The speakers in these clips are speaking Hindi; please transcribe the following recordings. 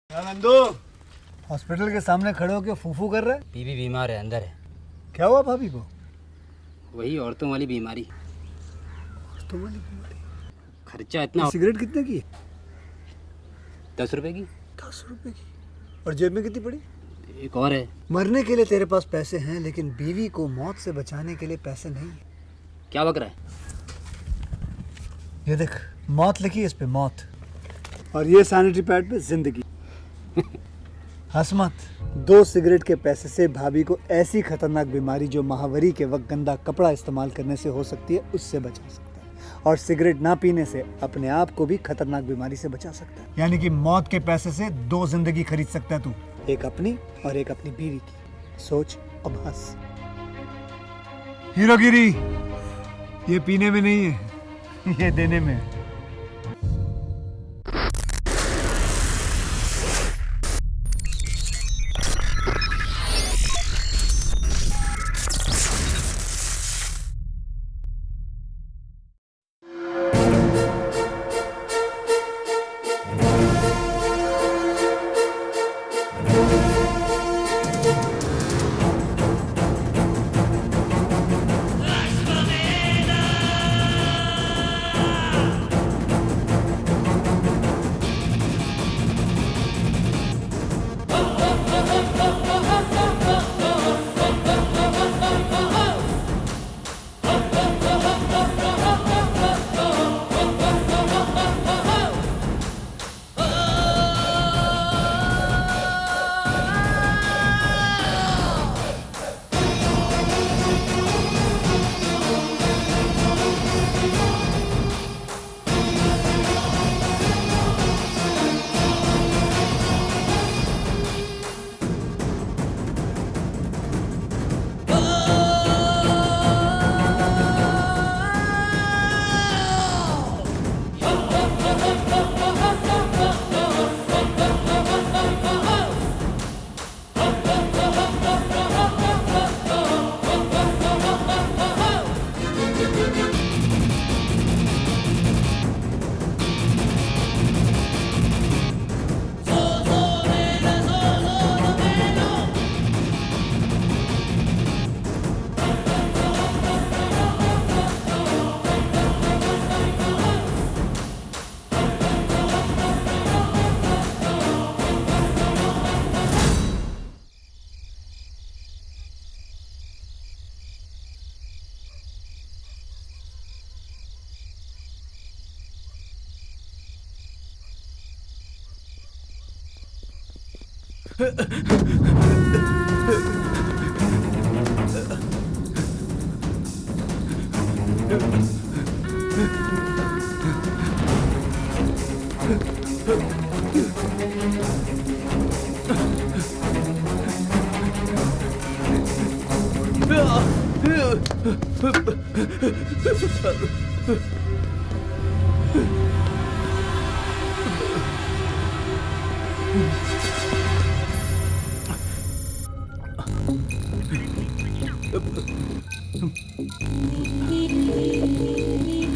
नंदू हॉस्पिटल के सामने खड़े होकर फूफू कर रहा है। बीवी बीमार है, अंदर है। क्या हुआ भाभी को? वही औरतों वाली बीमारी। औरतों वाली बीमारी? खर्चा इतना। सिगरेट कितने की? 10 रुपए की। 10 रुपए की? और जेब में कितनी पड़ी? एक और है। मरने के लिए तेरे पास पैसे हैं, लेकिन बीवी को मौत से बचाने के लिए पैसे नहीं है। क्या बक रहा है? ये देख, मौत लिखी है इस पे, मौत। और ये सैनिटरी पैड पे जिंदगी। हंस मत। 2 सिगरेट के पैसे से भाभी को ऐसी खतरनाक बीमारी जो महावरी के वक्त गंदा कपड़ा इस्तेमाल करने से हो सकती है, उससे बचा सकता है। और सिगरेट ना पीने से अपने आप को भी खतरनाक बीमारी से बचा सकता है। यानी कि मौत के पैसे से 2 जिंदगी खरीद सकता है तू, एक अपनी और एक अपनी बीवी की। सोच अब हंस। हीरोगिरी ये पीने में नहीं है, ये देने में है।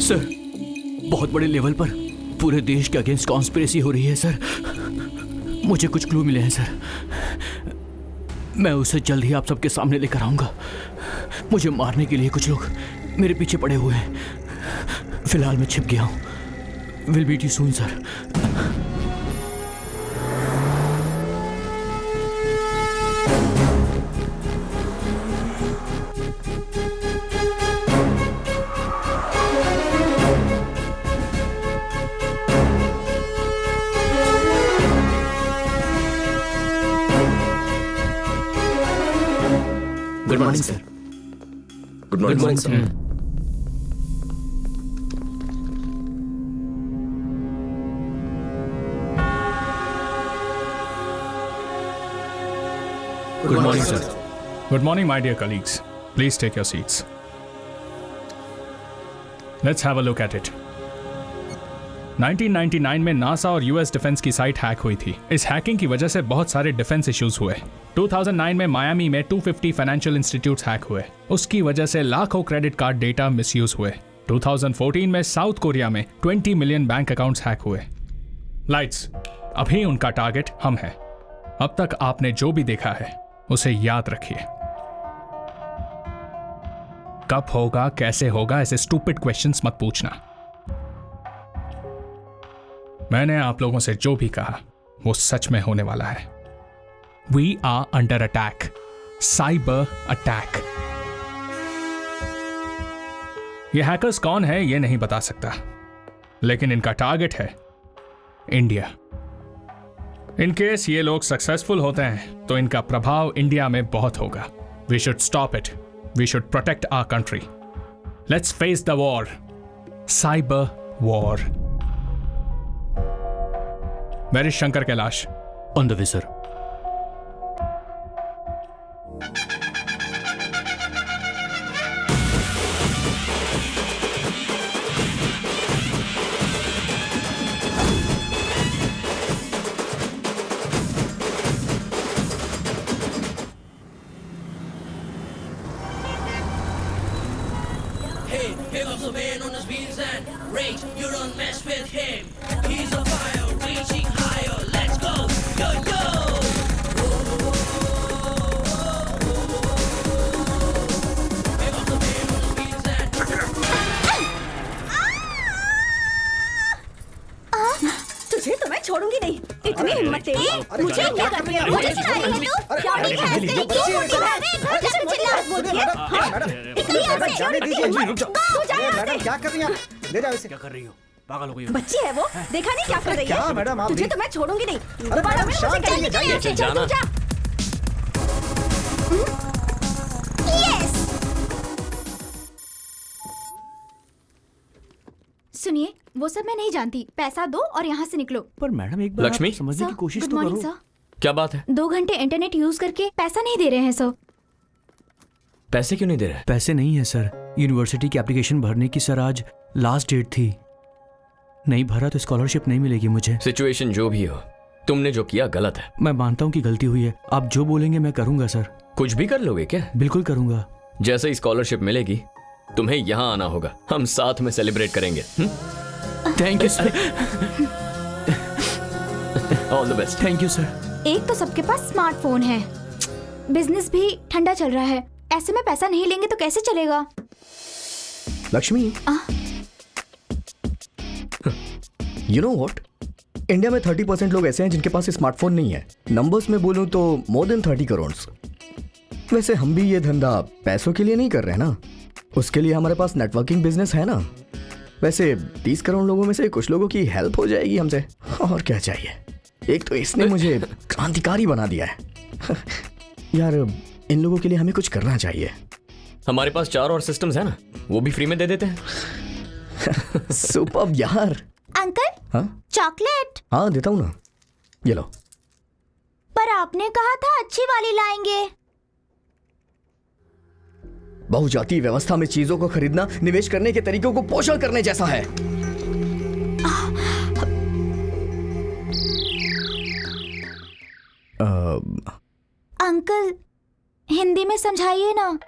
सर, बहुत बड़े लेवल पर पूरे देश के अगेंस्ट कॉन्स्पिरेसी हो रही है सर। मुझे कुछ क्लू मिले हैं सर। मैं उसे जल्द ही आप सबके सामने लेकर आऊंगा। मुझे मारने के लिए कुछ लोग मेरे पीछे पड़े हुए हैं। फिलहाल मैं छिप गया हूं। Will meet you soon sir. Good morning sir. Good morning sir. Good morning, sir. Good morning, my dear colleagues. Please take your seats. Let's have a look at it. 1999 में नासा और यूएस डिफेंस की साइट हैक हुई थी। इस हैकिंग की वजह से बहुत सारे डिफेंस इश्यूज हुए। 2009 में मायामी में 250 फाइनेंशियल इंस्टीट्यूट्स हैक हुए। उसकी वजह से लाखों क्रेडिट कार्ड डेटा मिसयूज हुए। 2014 में साउथ कोरिया में 20 मिलियन बैंक अकाउंट्स हैक हुए। लाइट्स, अभी उनका टारगेट हम हैं। अब तक आपने जो भी देखा है उसे याद रखिए। कब होगा, कैसे होगा, ऐसे स्टूपिड क्वेश्चंस मत पूछना। मैंने आप लोगों से जो भी कहा वो सच में होने वाला है। We are under attack, cyber attack. ये हैकर्स कौन है ये नहीं बता सकता, लेकिन इनका टारगेट है इंडिया। इन केस ये लोग सक्सेसफुल होते हैं तो इनका प्रभाव इंडिया में बहुत होगा। We should stop it, we should protect our country. Let's face the war, cyber war. Where is Shankar Kailash? On the way sir. Here comes the man on his wheels and rage. You don't mess with him. He's on fire, reaching higher. Let's go, yo yo. Here comes the man on his wheels and. तुझे तो मैं छोड़ूंगी नहीं। इतनी हिम्मत तेरी, मुझे क्या कर रही है? मुझे चिल्ला रही है तू? क्या नहीं है? क्यों चिल्ला रही है? घर से चिल्ला बोलती है? निकल यहाँ से। जाने दीजिए, रुक जाओ। तू जा यहाँ से। मैडम क्या कर रही हैं? ले जाओ इसे। क्या कर रही हो? पागल हो गई हो? बच्ची है वो, देखा नहीं क्या कर रही है? क्या मैडम आप तुझे भी- तो मैं छोड़ूंगी नहीं। अरे दोबारा मैडम, मैं शांत मुझे रहिए, जाने जाइए, चल तू जा। यस। सुनिए, वो सब मैं नहीं जानती। पैसा दो और यहाँ से निकलो। पर मैडम एक बार लक्ष्मी? आप समझने की कोशिश गुड तो मॉर्निंग करो। सर। क्या बात है? 2 घंटे इंटरनेट यूज करके पैसा नहीं दे रहे हैं सर। पैसे क्यों नहीं दे रहे? पैसे नहीं है सर। यूनिवर्सिटी की एप्लीकेशन भरने की सर आज लास्ट डेट थी। नहीं भरा तो स्कॉलरशिप नहीं मिलेगी मुझे। सिचुएशन जो भी हो, तुमने जो किया गलत है। मैं मानता हूँ कि गलती हुई है। आप जो बोलेंगे मैं करूंगा सर। कुछ भी कर लोगे क्या? बिल्कुल करूंगा। जैसे ही स्कॉलरशिप मिलेगी तुम्हें यहाँ आना होगा, हम साथ में सेलिब्रेट करेंगे। Thank you sir. All the best. Thank you sir. एक तो सबके पास स्मार्टफोन है, बिजनेस भी ठंडा चल रहा है। ऐसे में पैसा नहीं लेंगे तो कैसे चलेगा? Lakshmi, you know what, India में 30% लोग ऐसे हैं जिनके पास स्मार्टफोन नहीं है। नंबर्स में बोलूं तो मोर देन 30 करोड़। वैसे हम भी ये धंधा पैसों के लिए नहीं कर रहे ना, उसके लिए हमारे पास नेटवर्किंग बिजनेस है ना। वैसे 30 करोड़ लोगों में से कुछ लोगों की हेल्प हो जाएगी हमसे, और क्या चाहिए। एक तो इसने मुझे क्रांतिकारी बना दिया है। यार इन लोगों के लिए हमें कुछ करना चाहिए। हमारे पास 4 और सिस्टम्स है ना, वो भी फ्री में दे देते हैं। सुपर्ब यार। अंकल, हाँ चॉकलेट। हाँ देता हूँ ना, ये लो। पर आपने कहा था अच्छी वाली लाएंगे। बहुजातीय व्यवस्था में चीजों को खरीदना निवेश करने के तरीकों को पोषण करने जैसा है। अंकल, हिंदी में समझाइए ना।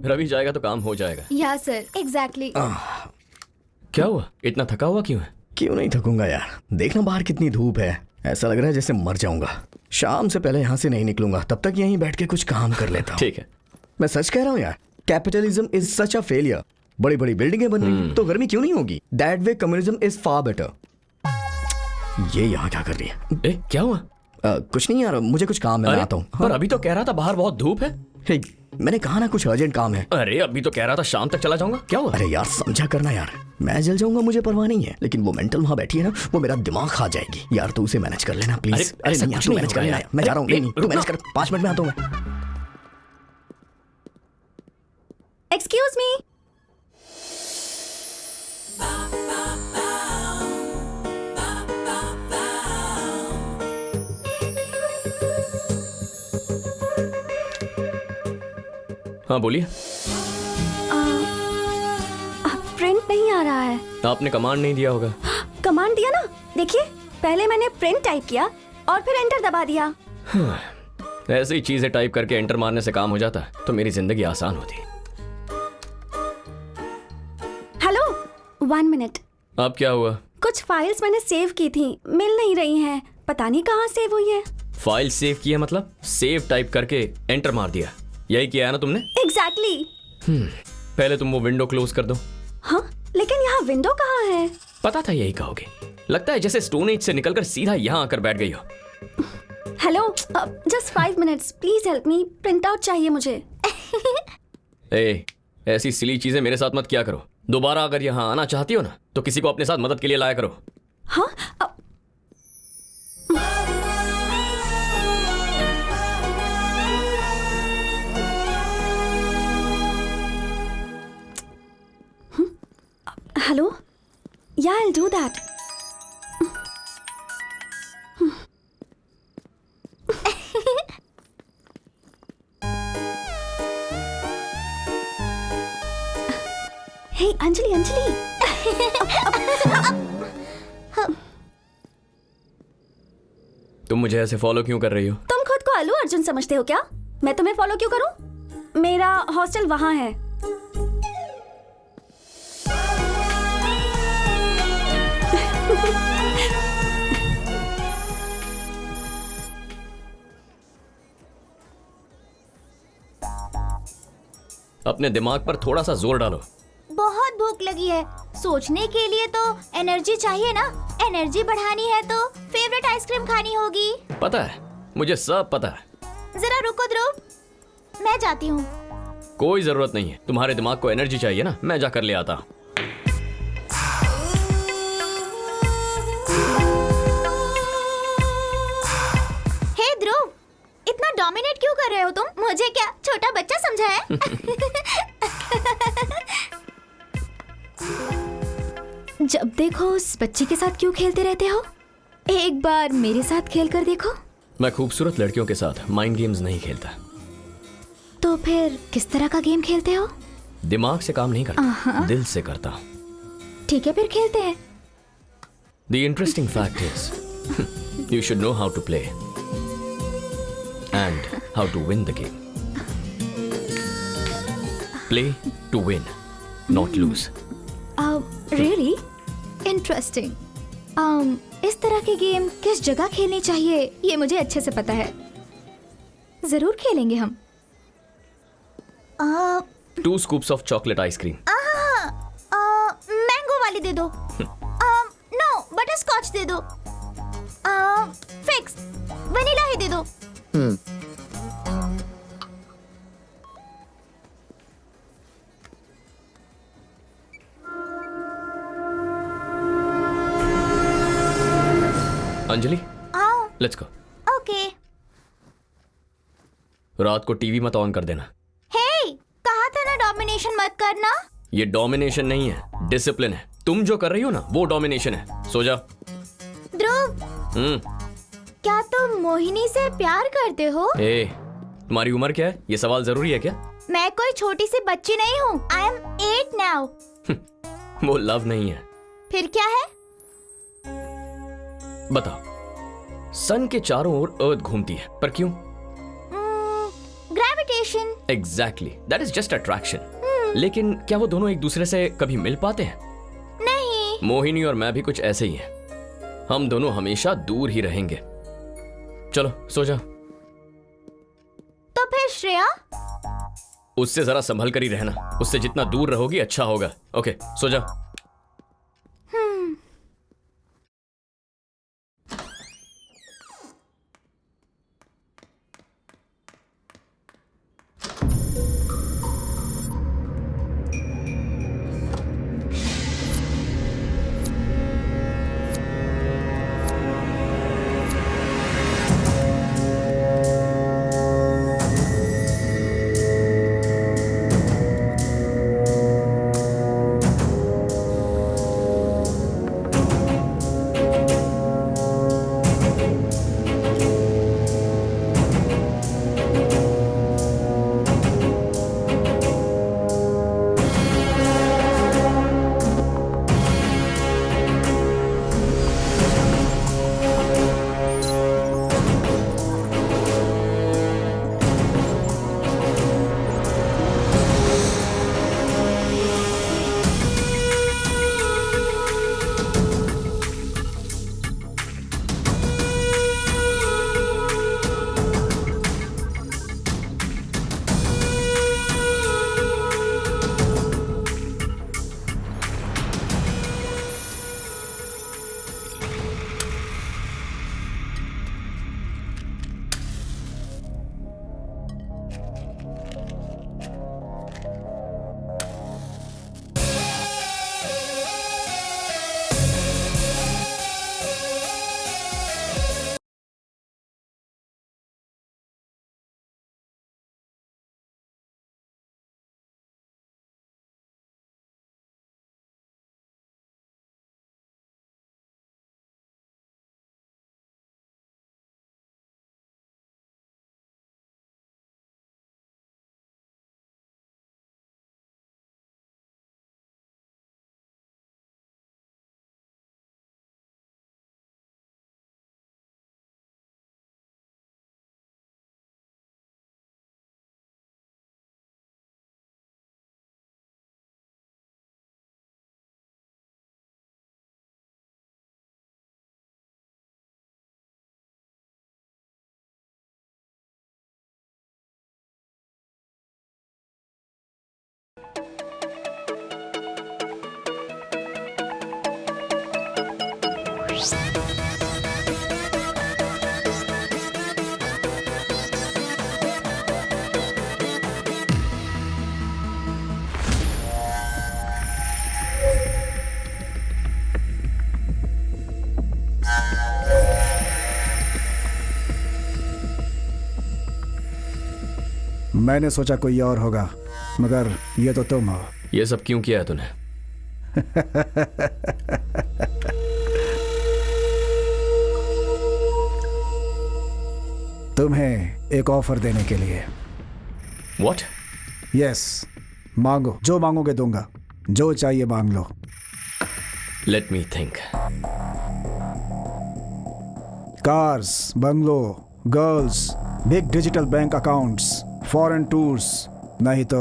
रवि जाएगा तो काम हो जाएगा। या सर, एग्जैक्टली। क्या हुआ, इतना थका हुआ क्यों है? क्यों नहीं थकूंगा यार, देखना बाहर कितनी धूप है, ऐसा लग रहा है जैसे मर जाऊंगा। शाम से पहले यहाँ से नहीं निकलूंगा, तब तक यहीं बैठ के कुछ काम कर लेता हूँ। ठीक है, मैं सच कह रहा हूँ यार, capitalism is such a failure. बड़ी बड़ी बिल्डिंगें बन रही तो गर्मी क्यों नहीं होगी? That way communism is far better. ये यहाँ क्या कर रही है? ए, क्या हुआ? कुछ नहीं यार, मुझे कुछ काम है, मैं आता हूँ। पर अभी तो कह रहा था बाहर बहुत धूप है। हे, मैंने कहा ना कुछ अर्जेंट काम है। अरे अभी तो कह रहा था शाम तक चला जाऊंगा, क्या हुआ? अरे यार समझा करना यार, मैं जल जाऊंगा मुझे परवाह नहीं है, लेकिन वो मेंटल वहां बैठी है ना, वो मेरा दिमाग खा जाएगी यार। तू उसे मैनेज कर लेना प्लीज। अरे नहीं यार, तू मैनेज कर लेना, मैं जा रहा हूँ। नहीं तू मैनेज कर, 5 मिनट में आता हूँ मैं। Excuse me. हाँ बोलिए। प्रिंट नहीं आ रहा है। आपने कमांड नहीं दिया होगा। कमांड दिया ना, देखिए पहले मैंने प्रिंट टाइप किया और फिर एंटर दबा दिया। ऐसे ही चीजें टाइप करके एंटर मारने से काम हो जाता तो मेरी जिंदगी आसान होती। Hello, 1 minute. अब क्या हुआ? कुछ फाइल्स मैंने सेव की थी, मिल नहीं रही हैं, पता नहीं कहाँ सेव हुई है। फाइल सेव की है मतलब? सेव टाइप करके एंटर मार दिया, यही किया है ना तुमने? एग्जैक्टली। पहले तुम वो विंडो क्लोज कर दो। हाँ, लेकिन यहाँ विंडो कहाँ है? पता था यही कहोगे, लगता है जैसे स्टोन एज से निकलकर सीधा यहाँ आकर बैठ गई हो। Hello, just 5 minutes, please help me, print out चाहिए मुझे। ए, ऐसी सिली चीजें मेरे साथ मत किया करो। दोबारा अगर यहाँ आना चाहती हो ना तो किसी को अपने साथ मदद के लिए लाया करो। हाँ, हेलो, या I'll do that. Hey, Anjali, Anjali. तुम मुझे ऐसे फॉलो क्यों कर रही हो? तुम खुद को अल्लू अर्जुन समझते हो क्या? मैं तुम्हें फॉलो क्यों करूं? मेरा हॉस्टल वहां है। अपने दिमाग पर थोड़ा सा जोर डालो। बहुत भूख लगी है, सोचने के लिए तो एनर्जी चाहिए ना। एनर्जी बढ़ानी है तो फेवरेट आइसक्रीम खानी होगी। पता है, मुझे सब पता है। जरा रुको ध्रुव, मैं जाती हूँ। कोई जरूरत नहीं है, तुम्हारे दिमाग को एनर्जी चाहिए ना, मैं जाकर ले आता। हे ध्रुव, इतना डोमिनेट क्यों कर रहे हो तुम? मुझे क्या छोटा बच्चा समझा है? जब देखो उस बच्चे के साथ क्यों खेलते रहते हो? एक बार मेरे साथ खेल कर देखो। मैं खूबसूरत लड़कियों के साथ माइंड गेम्स नहीं खेलता। तो फिर किस तरह का गेम खेलते हो? दिमाग से काम नहीं करता, दिल से करता हूँ। ठीक है, फिर खेलते हैं। The interesting fact is, you should know how to play and how to win the game. Play to win, not lose. Really? Interesting. इस तरह के गेम किस जगह खेलनी चाहिए ये मुझे अच्छे से पता है। जरूर खेलेंगे हम। 2 scoops of chocolate ice cream. Mango वाली दे दो। नो, बटर स्कॉच दे दो। फिक्स, वनीला ही दे दो। Anjali, let's go. ओके। रात को टीवी मत ऑन कर देना। हे, कहा था ना डोमिनेशन मत करना। ये डोमिनेशन नहीं है, डिसिप्लिन है। तुम जो कर रही हो ना वो डोमिनेशन है। सो जा। ध्रुव, क्या तुम मोहिनी से प्यार करते हो? ए, तुम्हारी उम्र क्या है? ये सवाल जरूरी है क्या? मैं कोई छोटी सी बच्ची नहीं हूँ। I am 8 now. वो लव नहीं है। फिर क्या है? बताओ। सन के चारों ओर अर्थ घूमती है, पर क्यों? Information. Exactly, that is just attraction. लेकिन क्या वो दोनों एक दूसरे से कभी मिल पाते हैं? नहीं। मोहिनी और मैं भी कुछ ऐसे ही हैं। हम दोनों हमेशा दूर ही रहेंगे। चलो सो जा। तो फिर श्रेया? उससे जरा संभल कर ही रहना। उससे जितना दूर रहोगी अच्छा होगा। ओके, सो जा। मैंने सोचा कोई और होगा, मगर ये तो तुम हो। ये सब क्यों किया है तूने? तुम्हें एक ऑफर देने के लिए। What? यस, मांगो, जो मांगोगे दूंगा, जो चाहिए मांग लो। Let me think. Cars, bungalow, girls, big digital bank accounts, foreign tours, नहीं तो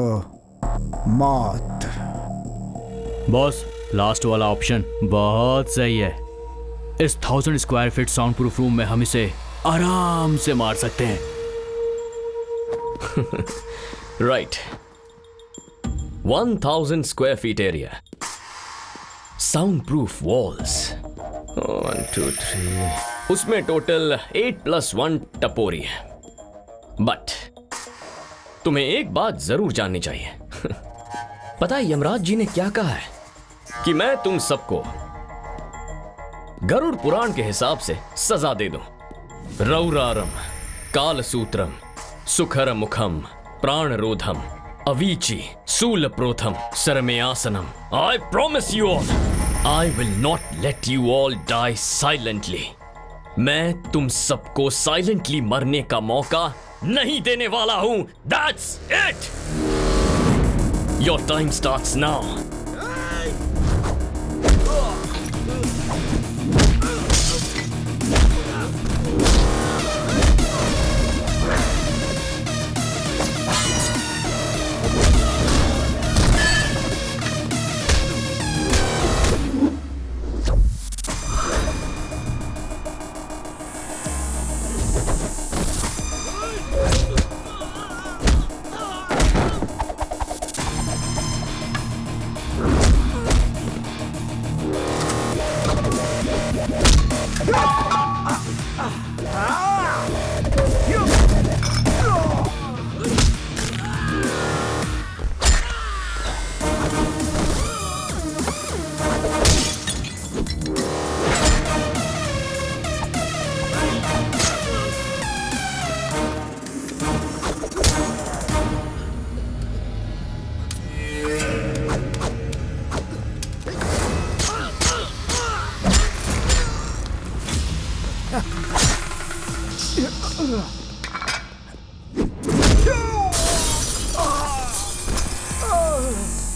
मौत। बॉस, लास्ट वाला ऑप्शन बहुत सही है। इस 1000 square feet sound proof room में हम इसे आराम से मार सकते हैं। Right, 1000 square feet area, sound proof walls, 1 2 3, उसमें टोटल 8+1 टपोरी है। बट तुम्हें एक बात जरूर जाननी चाहिए। पता है यमराज जी ने क्या कहा है? कि मैं तुम सबको गरुड़ पुराण के हिसाब से सजा दे दूं। रौरारम, कालसूत्रम, सुखर मुखम, प्राणरोधम, Avicii, शूलप्रोथम, सरमेयासनम। I promise you all, I will not let you all die silently. मैं तुम सबको साइलेंटली मरने का मौका नहीं देने वाला हूं। That's it. Your time starts now.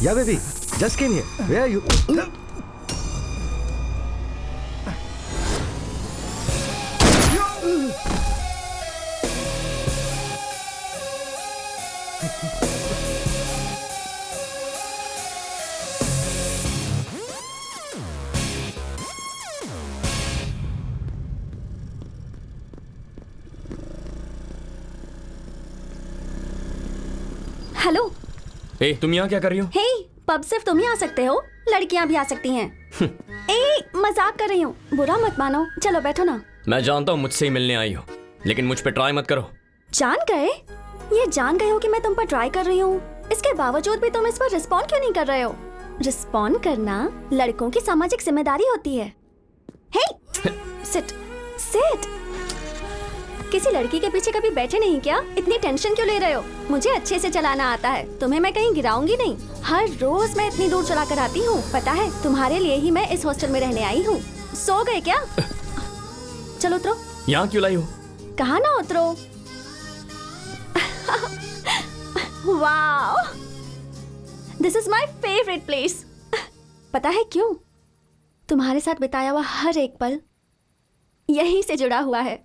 Yeah, baby. Just came here. Where are you? Hello. ए, तुम यहाँ क्या कर रही हो? हे, पब सिर्फ तुम ही आ सकते हो, लड़कियां भी आ सकती हैं। ए, मजाक कर रही हूँ, बुरा मत मानो। चलो बैठो ना। मैं जानता हूँ मुझसे ही मिलने आई हो, लेकिन मुझ पे ट्राई मत करो। जान गए? ये जान गए हो कि मैं तुम पर ट्राई कर रही हूँ, इसके बावजूद भी तुम इस पर रिस्पॉन्ड क्यों नहीं कर रहे हो? रिस्पॉन्ड करना लड़कों की सामाजिक जिम्मेदारी होती है। हे, सिट सिट। किसी लड़की के पीछे कभी बैठे नहीं क्या? इतनी टेंशन क्यों ले रहे हो? मुझे अच्छे से चलाना आता है, तुम्हें मैं कहीं गिराऊंगी नहीं। हर रोज मैं इतनी दूर चला कर आती हूँ, पता है? तुम्हारे लिए ही मैं इस हॉस्टल में रहने आई हूँ। सो गए क्या? चलो उतरो। यहाँ क्यों लाई हो? कहा ना उतरो। Wow, this is my favourite place. पता है क्यों? तुम्हारे साथ बिताया हुआ हर एक पल यहीं से जुड़ा हुआ है।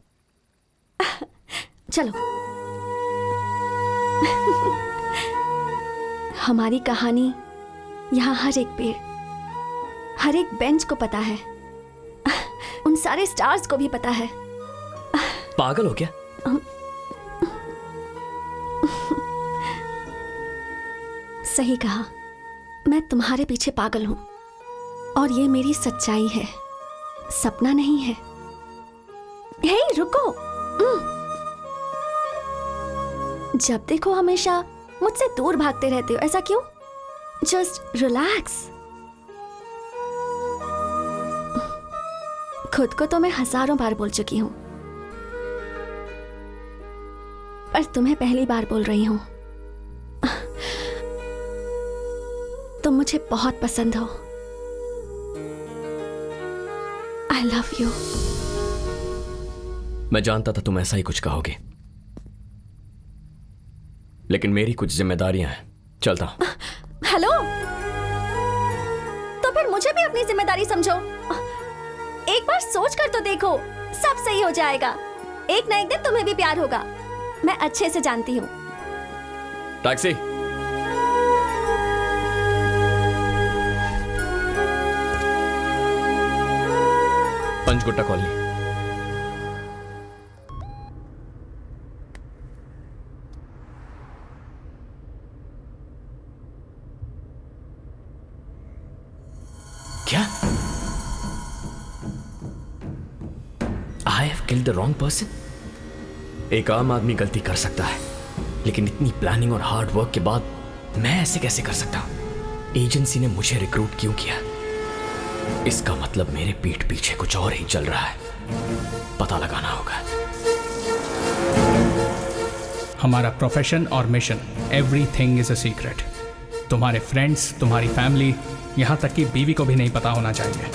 चलो। हमारी कहानी यहाँ हर एक पेड़, हर एक बेंच को पता है, उन सारे स्टार्स को भी पता है। पागल हो क्या? सही कहा, मैं तुम्हारे पीछे पागल हूं और ये मेरी सच्चाई है, सपना नहीं है। हे रुको। जब देखो हमेशा मुझसे दूर भागते रहते हो, ऐसा क्यों? Just relax. खुद को तो मैं हजारों बार बोल चुकी हूं, पर तुम्हें पहली बार बोल रही हूं। तुम मुझे बहुत पसंद हो। I love you. मैं जानता था तुम ऐसा ही कुछ कहोगे, लेकिन मेरी कुछ जिम्मेदारियां हैं। चलता हूं। हेलो, तो फिर मुझे भी अपनी जिम्मेदारी समझो। एक बार सोच कर तो देखो, सब सही हो जाएगा। एक ना एक दिन तुम्हें भी प्यार होगा, मैं अच्छे से जानती हूँ। टैक्सी। पंचगुट्टा कॉलोनी। क्या? I have killed the wrong person. एक आम आदमी गलती कर सकता है, लेकिन इतनी प्लानिंग और हार्ड वर्क के बाद मैं ऐसे कैसे कर सकता हूं? एजेंसी ने मुझे रिक्रूट क्यों किया? इसका मतलब मेरे पीठ पीछे कुछ और ही चल रहा है। पता लगाना होगा। हमारा प्रोफेशन और mission, everything is a secret. तुम्हारे फ्रेंड्स, तुम्हारी फैमिली, यहाँ तक कि बीवी को भी नहीं पता होना चाहिए।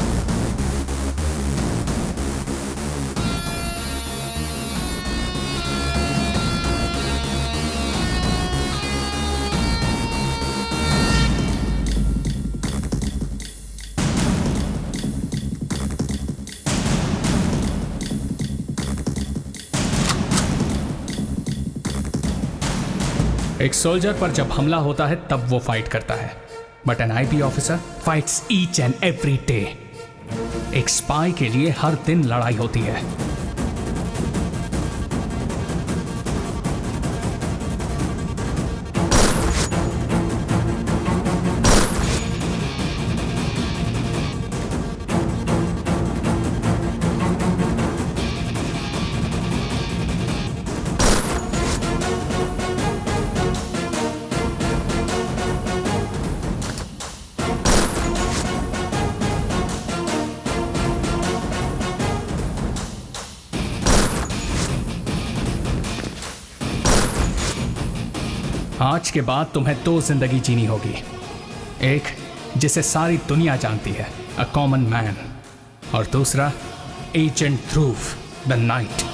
एक सोल्जर पर जब हमला होता है तब वो फाइट करता है, but N IP officer fights each and every day. एक स्पाई के लिए हर दिन लड़ाई होती है। आज के बाद तुम्हें 2 जिंदगी जीनी होगी। एक जिसे सारी दुनिया जानती है, अ कॉमन मैन, और दूसरा agent Dhruv the night.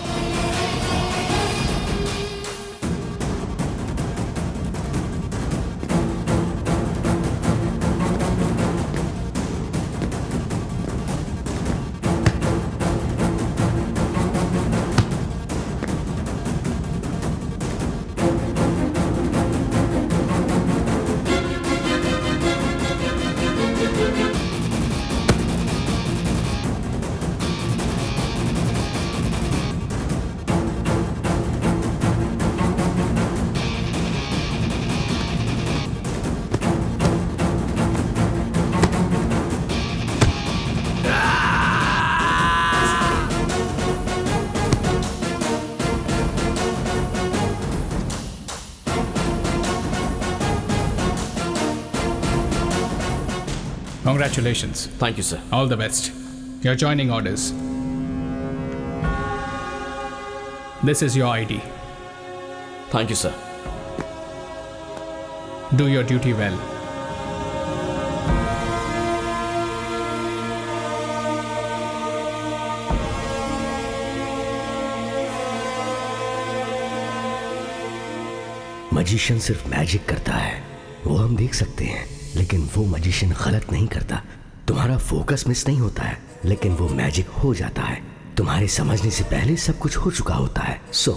Congratulations. Thank you sir. All the best. Your joining orders. This is your ID. Thank you sir. Do your duty well. Magician सिर्फ मैजिक करता है, वो हम देख सकते हैं, लेकिन वो मजिशियन गलत नहीं करता। तुम्हारा फोकस मिस नहीं होता है, लेकिन वो मैजिक हो जाता है। तुम्हारे समझने से पहले सब कुछ हो चुका होता है। सो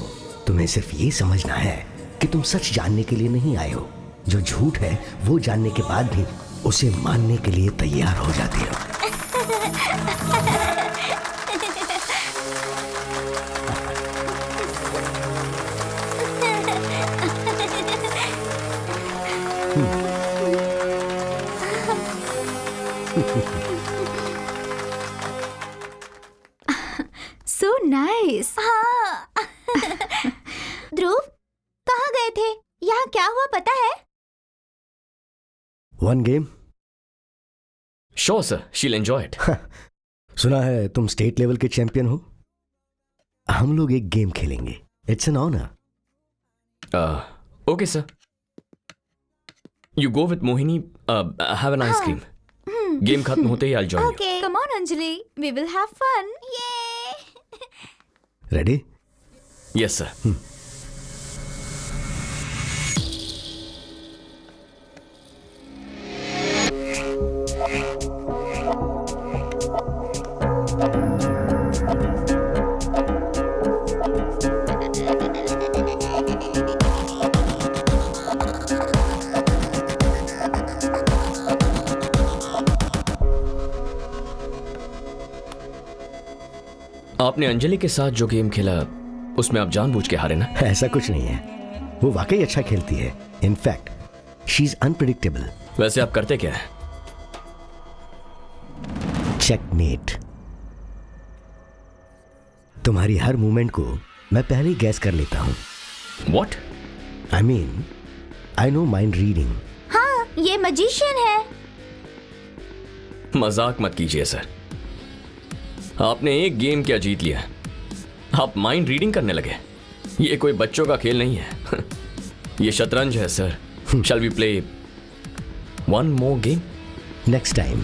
तुम्हें सिर्फ ये समझना है कि तुम सच जानने के लिए नहीं आए हो। जो झूठ है वो जानने के बाद भी उसे मानने के लिए तैयार हो जाते हो। So nice. हाँ। ध्रुव, कहाँ गए थे? यहाँ क्या हुआ पता है? One game. श्योर सर, शील एंजॉय इट। सुना है तुम स्टेट लेवल के चैंपियन हो। हम लोग एक गेम खेलेंगे। It's an honour. Okay sir. You go with Mohini, have an ice cream. Game खत्म होते ही I join you. Okay. Come on, Anjali. We will have fun. ये रेडी? Yes sir. आपने अंजलि के साथ जो गेम खेला उसमें आप जानबूझ के हारे ना? ऐसा कुछ नहीं है, वो वाकई अच्छा खेलती है। In fact she is unpredictable. वैसे आप करते क्या है? चेकमेट। तुम्हारी हर मूवमेंट को मैं पहले ही गैस कर लेता हूं। What? I mean I know mind reading. हाँ, ये मजिशियन है। मजाक मत कीजिए सर। आपने एक गेम क्या जीत लिया, आप माइंड रीडिंग करने लगे? ये कोई बच्चों का खेल नहीं है। ये शतरंज है sir. Shall we play one more game? Next time.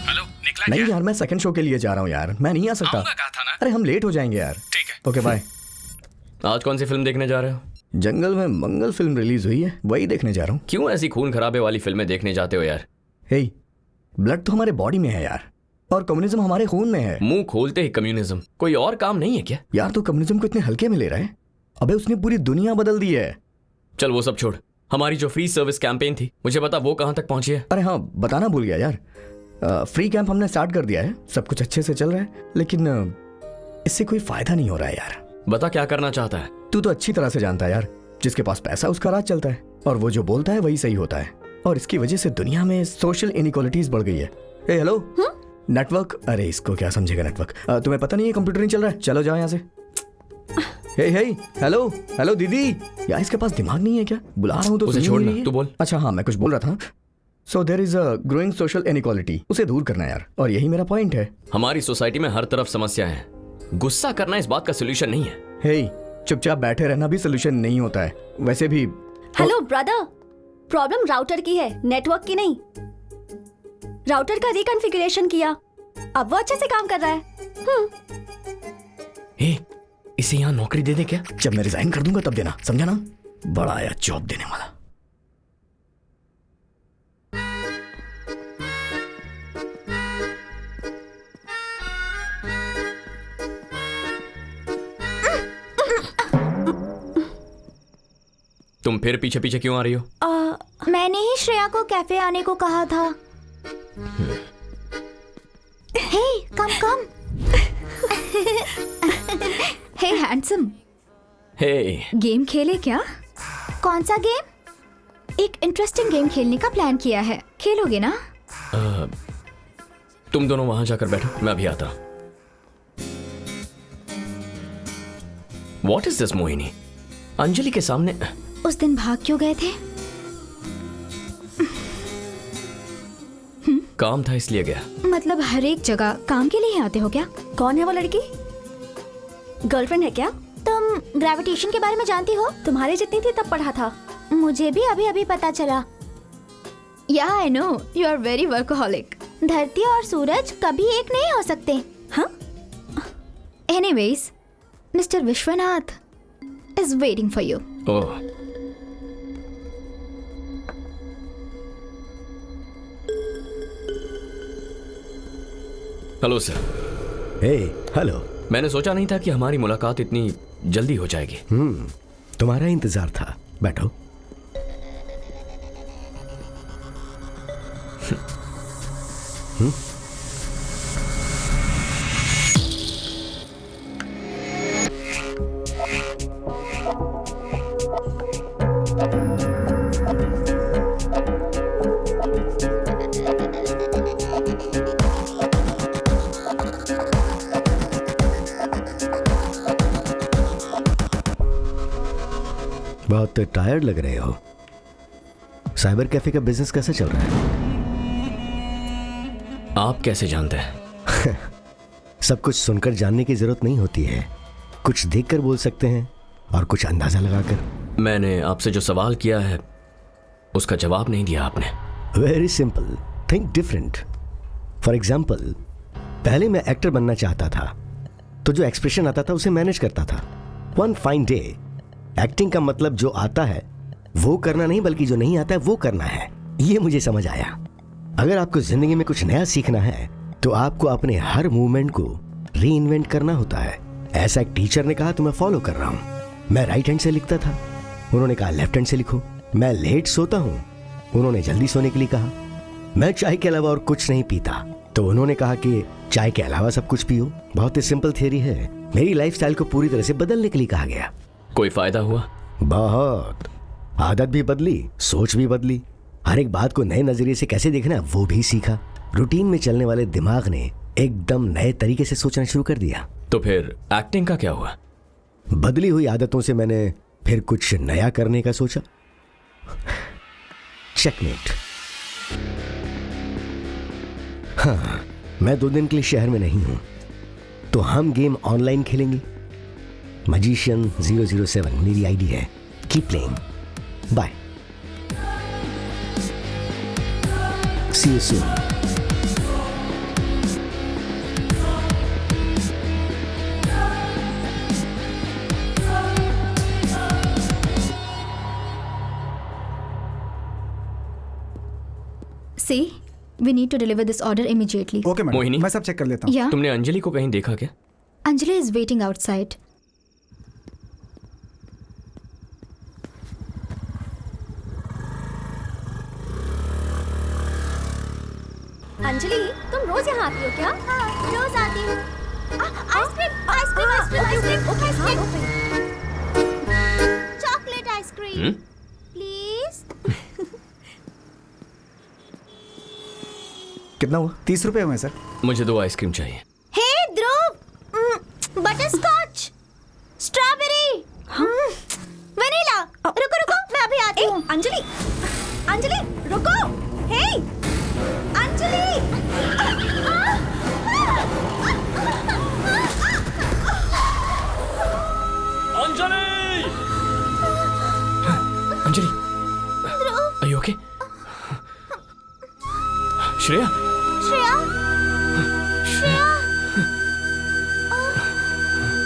Hello, निकला नहीं क्या? यार, मैं सेकंड शो के लिए जा रहा हूँ यार, मैं नहीं आ सकता। आऊंगा कहा था ना। अरे हम लेट हो जाएंगे यार। ठीक है। Okay bye. आज कौन सी फिल्म देखने जा रहे हो? जंगल में मंगल फिल्म रिलीज हुई है, वही देखने जा रहा हूँ। क्यों ऐसी खून खराबे वाली फिल्में देखने जाते हो यार? हे, ब्लड तो हमारे बॉडी में है यार, और कम्युनिज्म हमारे खून में है। मुंह खोलते ही कम्युनिज्म, कोई और काम नहीं है क्या? यार तो कम्युनिज्म को इतने हल्के में ले रहा है? अबे उसने पूरी दुनिया बदल दी है। चल वो सब छोड़, हमारी जो फ्री सर्विस कैंपेन थी मुझे बता वो कहां तक पहुंची है? अरे हाँ, बताना भूल गया यार। फ्री कैंप हमने स्टार्ट कर दिया है, सब कुछ अच्छे से चल रहा है, लेकिन इससे कोई फायदा नहीं हो रहा है यार। बता क्या करना चाहता है? तू तो अच्छी तरह से जानता है यार, जिसके पास पैसा उसका राज चलता है, और वो जो बोलता है वही सही होता है, और इसकी वजह से दुनिया में सोशल इनइक्वालिटीज बढ़ गई है। ए हेलो, नेटवर्क, अरे इसको क्या समझेगा नेटवर्क? तुम्हें पता नहीं है कंप्यूटर नहीं चल रहा है? चलो जाओ यहाँ से। हे हे, हेलो हेलो दीदी, यार इसके पास दिमाग नहीं है क्या? बुला रहा हूँ तो उसे सुन ही छोड़ नहीं ना, रही है। तू बोल। अच्छा हाँ, मैं कुछ बोल रहा था। So there is a growing social inequality, उसे दूर करना है यार, और यही मेरा पॉइंट है। हमारी सोसाइटी में हर तरफ समस्या है, गुस्सा करना इस बात का सोल्यूशन नहीं है। हे, चुपचाप बैठे रहना भी सोल्यूशन नहीं होता है। वैसे भी हेलो ब्रदर, प्रॉब्लम राउटर की है, नेटवर्क की नहीं। राउटर का रिकॉन्फ़िगरेशन किया, अब वो अच्छे से काम कर रहा है। ए, इसे यहाँ नौकरी दे दे क्या? जब मैं रिजाइन कर दूंगा तब देना, समझा ना? बड़ा आया जॉब देने वाला। तुम फिर पीछे पीछे क्यों आ रही हो? मैंने ही श्रेया को कैफे आने को कहा था। हे कम कम। हे हैंडसम, हे गेम खेले क्या? कौन सा गेम? एक इंटरेस्टिंग गेम खेलने का प्लान किया है, खेलोगे ना? तुम दोनों वहां जाकर बैठो, मैं अभी आता हूं। What is this, Mohini? Anjali के सामने उस दिन भाग क्यों गए थे? काम था इसलिए गया। मतलब हर एक जगह काम के लिए ही आते हो क्या? कौन है वो लड़की? गर्लफ्रेंड है क्या? तुम ग्रेविटेशन के बारे में जानती हो? तुम्हारे जितनी थी तब पढ़ा था। मुझे भी अभी अभी पता चला। या I know, you are very workaholic. धरती और सूरज कभी एक नहीं हो सकते। हाँ? Anyways, mister Vishwanath is waiting for you. Oh, hello sir. Hey, hello. मैंने सोचा नहीं था कि हमारी मुलाकात इतनी जल्दी हो जाएगी। तुम्हारा इंतजार था, बैठो। बहुत टायर्ड लग रहे हो। साइबर कैफे का बिजनेस कैसे चल रहा है? आप कैसे जानते हैं? सब कुछ सुनकर जानने की जरूरत नहीं होती है, कुछ देखकर बोल सकते हैं और कुछ अंदाजा लगाकर। मैंने आपसे जो सवाल किया है उसका जवाब नहीं दिया आपने। Very simple, think different. For example, पहले मैं एक्टर बनना चाहता था, तो जो एक्सप्रेशन आता था उसे मैनेज करता था। वन फाइन डे एक्टिंग का मतलब जो आता है वो करना नहीं, बल्कि जो नहीं आता है वो करना है। ये मुझे समझ आया। अगर आपको जिंदगी में कुछ नया सीखना है तो आपको अपने हर मूवमेंट को री इन्वेंट करना होता है। ऐसा एक टीचर ने कहा तो मैं फॉलो कर रहा हूं। मैं राइट हैंड से लिखता था, उन्होंने कहा लेफ्ट हैंड से लिखो। मैं लेट सोता हूं, उन्होंने जल्दी सोने के लिए कहा। मैं चाय के अलावा और कुछ नहीं पीता, तो उन्होंने कहा कि चाय के अलावा सब कुछ पियो। बहुत ही सिंपल थियरी है। मेरी लाइफस्टाइल को पूरी तरह से बदलने के लिए कहा गया। कोई फायदा हुआ? बहुत। आदत भी बदली, सोच भी बदली, हर एक बात को नए नजरिए से कैसे देखना है वो भी सीखा। रूटीन में चलने वाले दिमाग ने एकदम नए तरीके से सोचना शुरू कर दिया। तो फिर एक्टिंग का क्या हुआ? बदली हुई आदतों से मैंने फिर कुछ नया करने का सोचा। चेकमेट। हाँ, मैं 2 दिन के लिए शहर में नहीं हूं, तो हम गेम ऑनलाइन खेलेंगे। मजिशियन 007 मेरी आईडी है। Keep playing. Bye. See you soon. See, we need to deliver this order immediately. Okay madam, Mohini? मैं सब चेक कर लेता हूँ। Yeah, तुमने अंजलि को कहीं देखा क्या? Anjali is waiting outside. Anjali, तुम रोज यहाँ आती हो क्या? हाँ, रोज आती हूँ। Ice cream, ice cream, ice cream, ice cream, ice cream, chocolate ice cream, please. कितना हुआ? 30 रुपए हुए सर। मुझे 2 आइसक्रीम चाहिए। हे ध्रुव, बटरस्कॉच, स्ट्रॉबेरी, वनीला। रुको रुको, मैं अभी आती हूँ। अंजलि, अंजलि, रुको। हे, अंजलि। अंजलि! श्रेया श्रेया श्रेया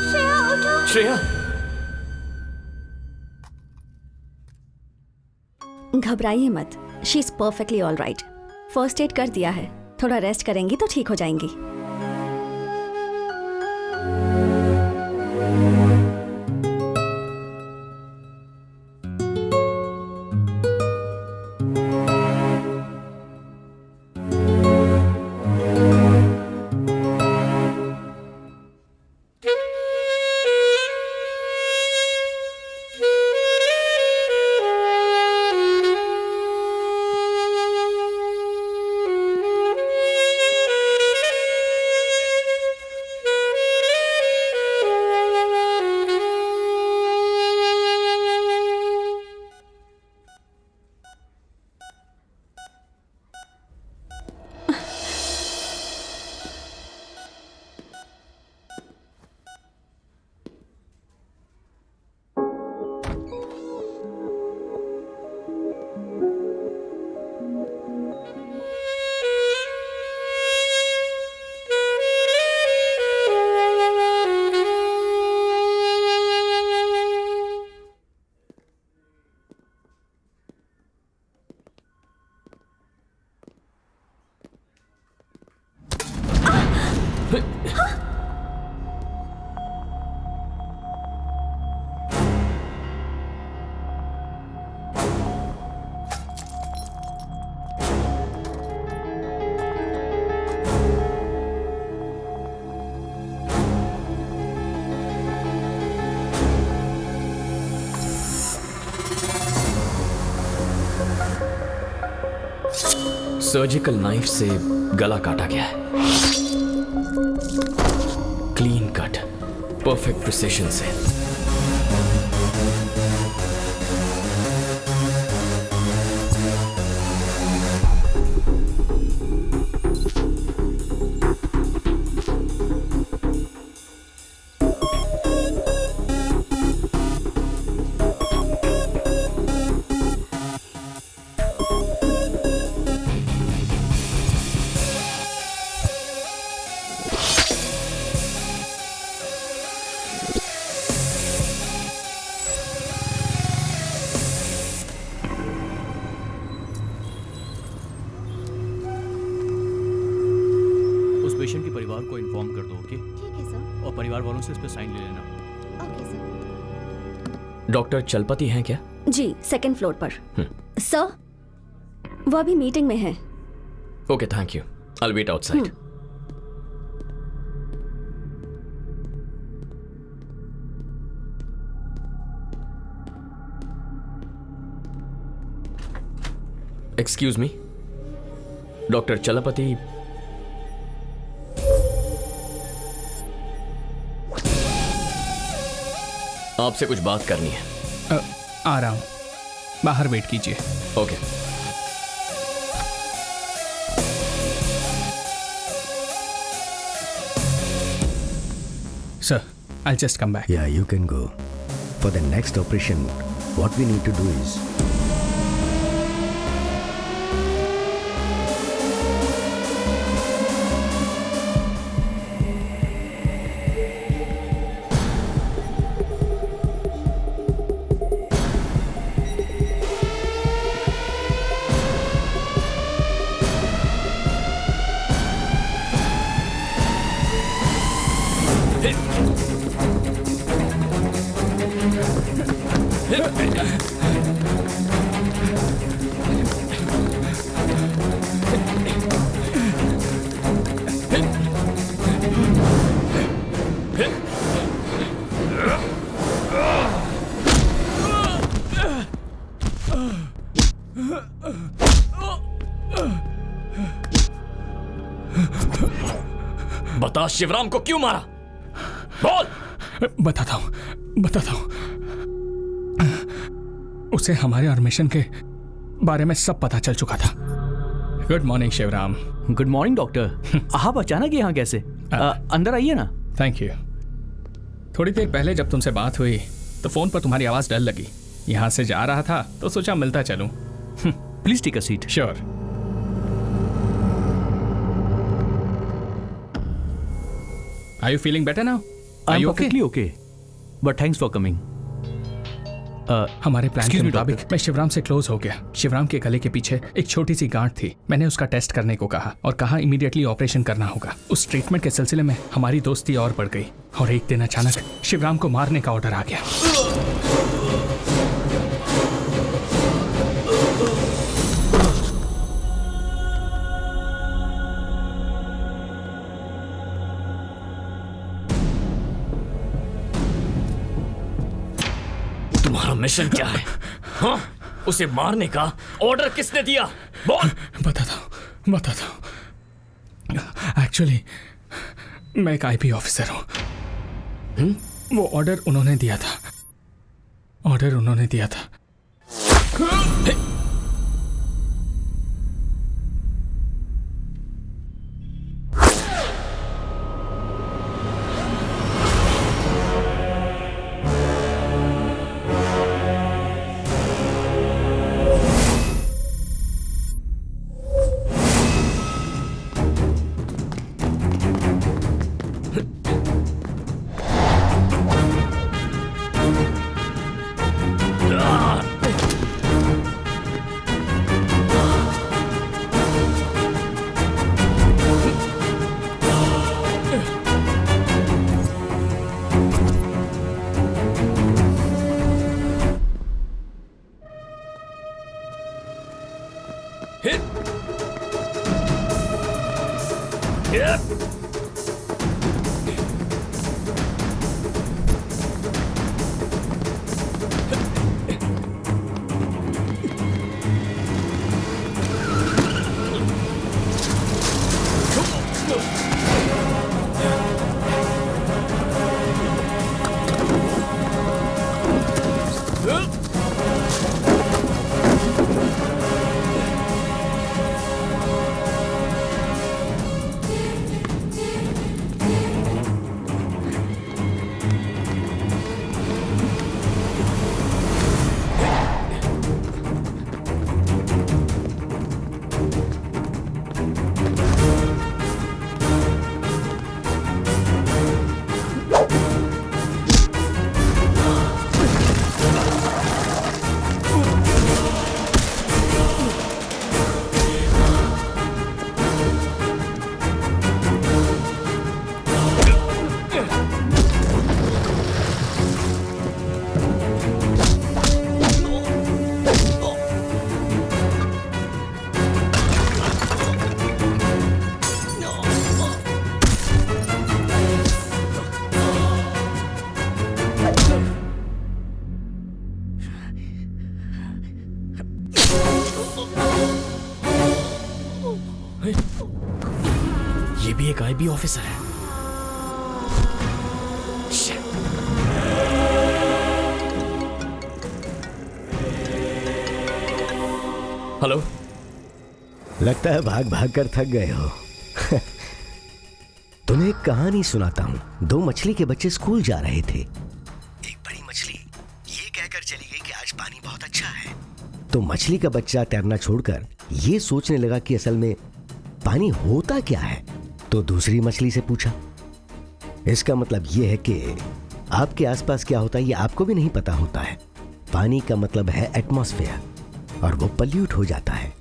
श्रेया उठो। श्रेया घबराइए मत, she is perfectly all right. First aid कर दिया है, थोड़ा रेस्ट करेंगी तो ठीक हो जाएंगी। सर्जिकल नाइफ से गला काटा गया है। क्लीन कट, परफेक्ट प्रिसिशन से। पेशेंट के परिवार को इन्फॉर्म कर दो, ओके? ठीक है सर। और परिवार वालों से इस पे साइन ले लेना। Okay sir. डॉक्टर चलपति हैं क्या? जी, सेकंड फ्लोर पर। सर, वो अभी मीटिंग में है। Okay, thank you. I will wait outside. Excuse me, doctor Chalapathi. आपसे कुछ बात करनी है। आ रहा हूं, बाहर वेट कीजिए। Okay. Sir, I'll just come back. Yeah, you can go. For the next operation, what we need to do is बता, शिवराम को क्यों मारा? बोल। बताता हूं। उसे हमारे और मिशन के बारे में सब पता चल चुका था। Good morning Shivram. Good morning doctor. आप अचानक यहाँ कैसे? अंदर आइए ना। Thank you. थोड़ी देर पहले जब तुमसे बात हुई तो फोन पर तुम्हारी आवाज डल लगी। यहाँ से जा रहा था तो सोचा मिलता चलूं। Please take a seat. Sure. Are you feeling better now? Are I'm you okay? perfectly okay. But thanks for coming. हमारे प्लान के excuse me, मुताबिक doctor. मैं शिवराम से क्लोज हो गया। शिवराम के गले के पीछे एक छोटी सी गांठ थी। मैंने उसका टेस्ट करने को कहा और कहा इमीडिएटली ऑपरेशन करना होगा। उस ट्रीटमेंट के सिलसिले में हमारी दोस्ती और बढ़ गई और एक दिन अचानक शिवराम को मारने का ऑर्डर आ गया। तुम्हारा मिशन क्या है? हाँ? उसे मारने का ऑर्डर किसने दिया? बोल। बताता हूँ। एक्चुअली मैं एक आईपी ऑफिसर हूँ। वो ऑर्डर उन्होंने दिया था। ये भी एक आईबी ऑफिसर है। हेलो। लगता है भाग भाग कर थक गए हो। तुम्हें एक कहानी सुनाता हूँ। दो मछली के बच्चे स्कूल जा रहे थे। एक बड़ी मछली ये कहकर चली गई कि आज पानी बहुत अच्छा है। तो मछली का बच्चा तैरना छोड़कर ये सोचने लगा कि असल में पानी होता क्या है। तो दूसरी मछली से पूछा। इसका मतलब ये है कि आपके आसपास क्या होता है ये आपको भी नहीं पता होता है। पानी का मतलब है एटमॉस्फेयर और वो पल्यूट हो जाता है।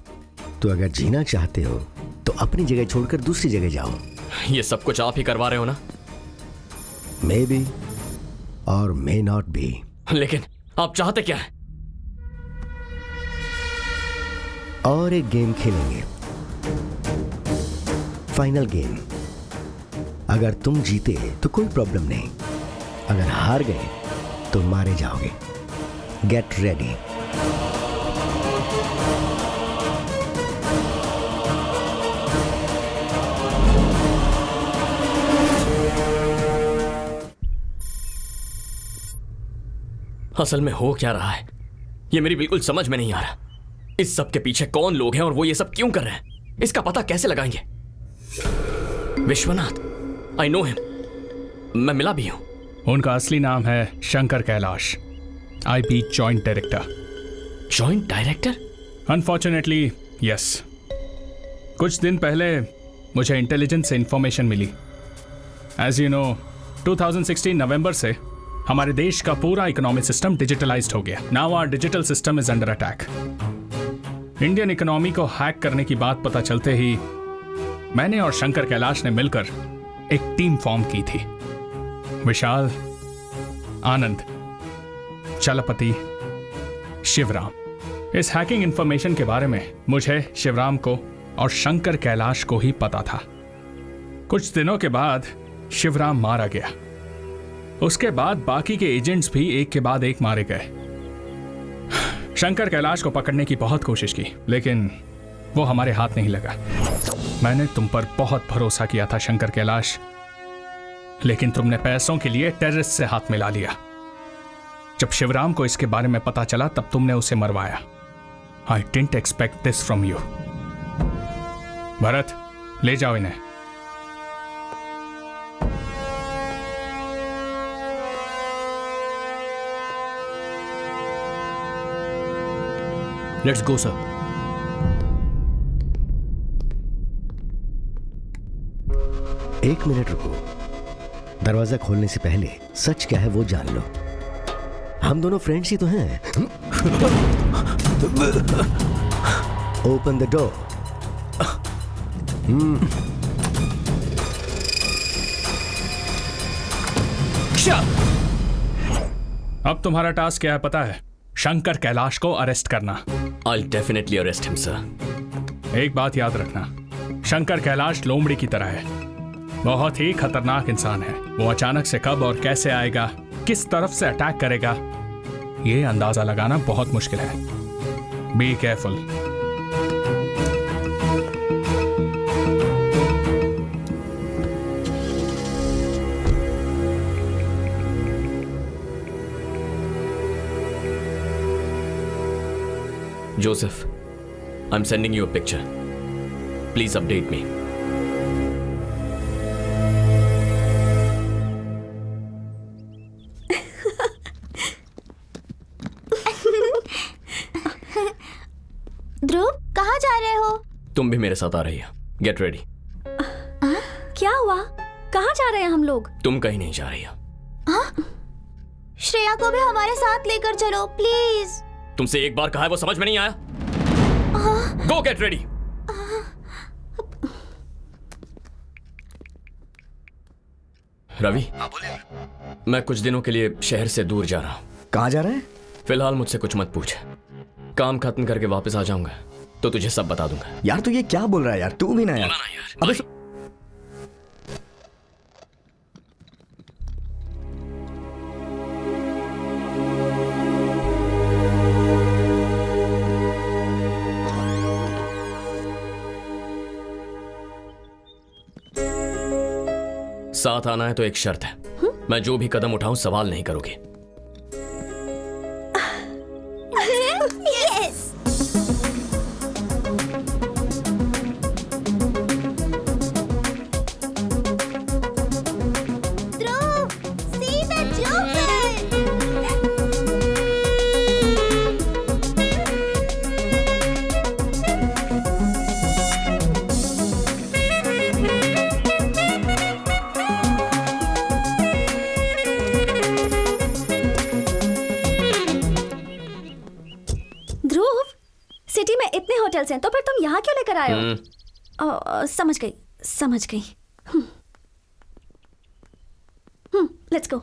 तो अगर जीना चाहते हो तो अपनी जगह छोड़कर दूसरी जगह जाओ। ये सब कुछ आप ही करवा रहे हो ना? मे बी और मे नॉट बी। लेकिन आप चाहते क्या है? और एक गेम खेलेंगे, फाइनल गेम। अगर तुम जीते तो कोई प्रॉब्लम नहीं, अगर हार गए तो मारे जाओगे। Get ready. असल में हो क्या रहा है ये मेरी बिल्कुल समझ में नहीं आ रहा। इस सब के पीछे कौन लोग हैं और वो ये सब क्यों कर रहे हैं, इसका पता कैसे लगाएंगे? विश्वनाथ, आई नो हिम, मैं मिला भी हूं। उनका असली नाम है Shankar Kailash, IP joint director. Joint director? Unfortunately yes. कुछ दिन पहले मुझे इंटेलिजेंस से इंफॉर्मेशन मिली एज यू नो 2016 नवंबर से हमारे देश का पूरा इकोनॉमिक सिस्टम डिजिटलाइज्ड हो गया. Now our digital system is under attack. Indian economy को हैक करने की बात पता चलते ही मैंने और शंकर कैलाश ने मिलकर एक टीम फॉर्म की थी. विशाल, आनंद, चलपति, शिवराम. इस हैकिंग इंफॉर्मेशन के बारे में मुझे, शिवराम को और शंकर कैलाश को ही पता था. कुछ दिनों के बाद शिवराम मारा गया. उसके बाद बाकी के एजेंट्स भी एक के बाद एक मारे गए. शंकर कैलाश को पकड़ने की बहुत कोशिश की, लेकिन वो हमारे हाथ नहीं लगा. मैंने तुम पर बहुत भरोसा किया था शंकर कैलाश, लेकिन तुमने पैसों के लिए टेररिस्ट से हाथ मिला लिया. जब शिवराम को इसके बारे में पता चला तब तुमने उसे मरवाया. I didn't expect this from you. Bharat, ले जाओ इन्हें. Let's go sir. एक मिनट रुको. दरवाजा खोलने से पहले सच क्या है वो जान लो. हम दोनों फ्रेंड्स ही तो हैं. Open the door. अब तुम्हारा टास्क क्या है पता है? शंकर कैलाश को अरेस्ट करना. I'll definitely arrest him, sir. एक बात याद रखना, शंकर कैलाश लोमड़ी की तरह है. बहुत ही खतरनाक इंसान है. वो अचानक से कब और कैसे आएगा, किस तरफ से अटैक करेगा, ये अंदाजा लगाना बहुत मुश्किल है. Be careful. Joseph, I'm sending you a picture. Please update me. ध्रुव, कहाँ जा रहे हो? तुम भी मेरे साथ आ रही हो. Get ready. क्या हुआ? कहाँ जा रहे हैं हम लोग? तुम कहीं नहीं जा रही हो. श्रेया को भी हमारे साथ लेकर चलो प्लीज. तुमसे एक बार कहा है, वो समझ में नहीं आया. Go get ready. रवि, मैं कुछ दिनों के लिए शहर से दूर जा रहा हूँ. कहाँ जा रहे हैं? फिलहाल मुझसे कुछ मत पूछ. काम खत्म करके वापस आ जाऊंगा तो तुझे सब बता दूंगा. यार तू ये क्या बोल रहा है यार? तू भी ना यार. अबे साथ आना है तो एक शर्त है. मैं जो भी कदम उठाऊं सवाल नहीं करोगे. हैं, तो फिर तुम यहाँ क्यों लेकर आए हो? समझ गई, समझ गई. Let's go.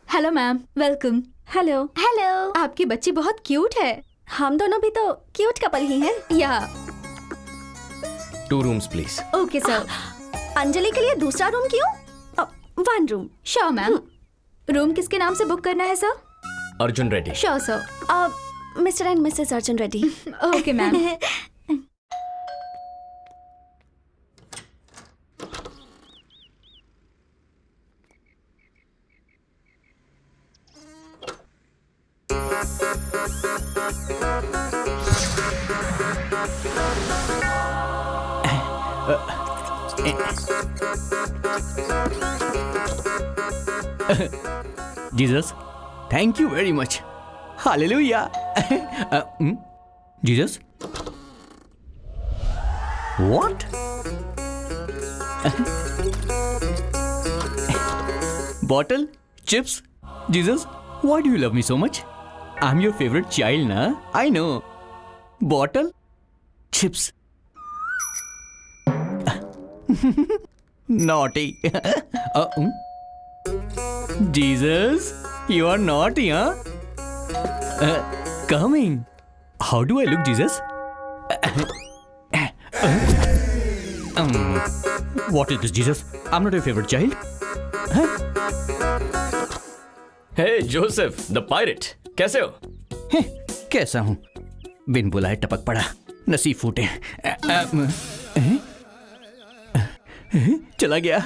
Hello ma'am, welcome. Hello. Hello. आपकी बच्ची बहुत क्यूट है. हम दोनों भी तो क्यूट कपल ही हैं. या 2 rooms please. Okay sir. Anjali के लिए दूसरा रूम क्यों? 1 रूम. Sure ma'am. रूम किसके नाम से बुक करना है sir? Arjun Reddy. Sure sir. Mister and Mrs Arjun Reddy. Okay ma'am. Jesus, thank you very much. Hallelujah. Jesus, What? Bottle, chips, Jesus, why do you love me so much? I'm your favorite child, na? I know. Bottle, chips. Naughty. Jesus, you are naughty, huh? Coming. How do I look, Jesus? What is this, Jesus? I'm not your favorite child. Huh? Hey Joseph the pirate, कैसे हो? कैसा हूं? बिन बुलाए टपक पड़ा, नसीब फूटे। चला गया।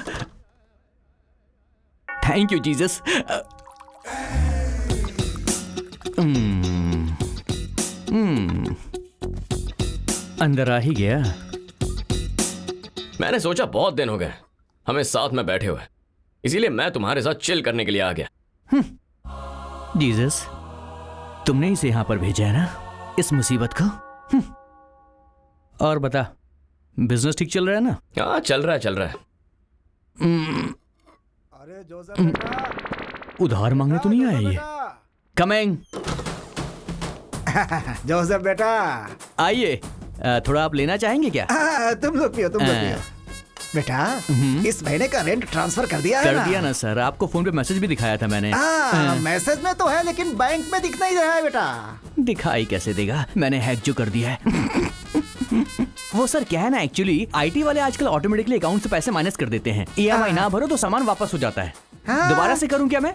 Thank you Jesus. अंदर आ ही गया। मैंने सोचा बहुत दिन हो गए हमें साथ में बैठे हुए, इसीलिए मैं तुम्हारे साथ चिल करने के लिए आ गया। जीसस, तुमने इसे यहां पर भेजा है ना, इस मुसीबत को। और बता, बिजनेस ठीक चल रहा है ना? हाँ, चल रहा है। अरे जोसेफ बेटा, उधार मांगने तो नहीं आया ये? कमिंग। जोसेफ बेटा, आइए। थोड़ा आप लेना चाहेंगे क्या? तुम लोग पियो, बेटा। इस महीने का रेंट ट्रांसफर कर दिया है ना? कर दिया ना सर, आपको फोन पे मैसेज भी दिखाया था मैंने। मैसेज में तो है, लेकिन बैंक में दिख नहीं रहा है बेटा। दिखाई कैसे देगा, मैंने हैक जो कर दिया है। वो सर क्या है ना, एक्चुअली आईटी वाले आजकल ऑटोमेटिकली अकाउंट से पैसे माइनस कर देते हैं। ईएमआई ना भरो तो सामान वापस हो जाता है। दोबारा से करूं क्या मैं?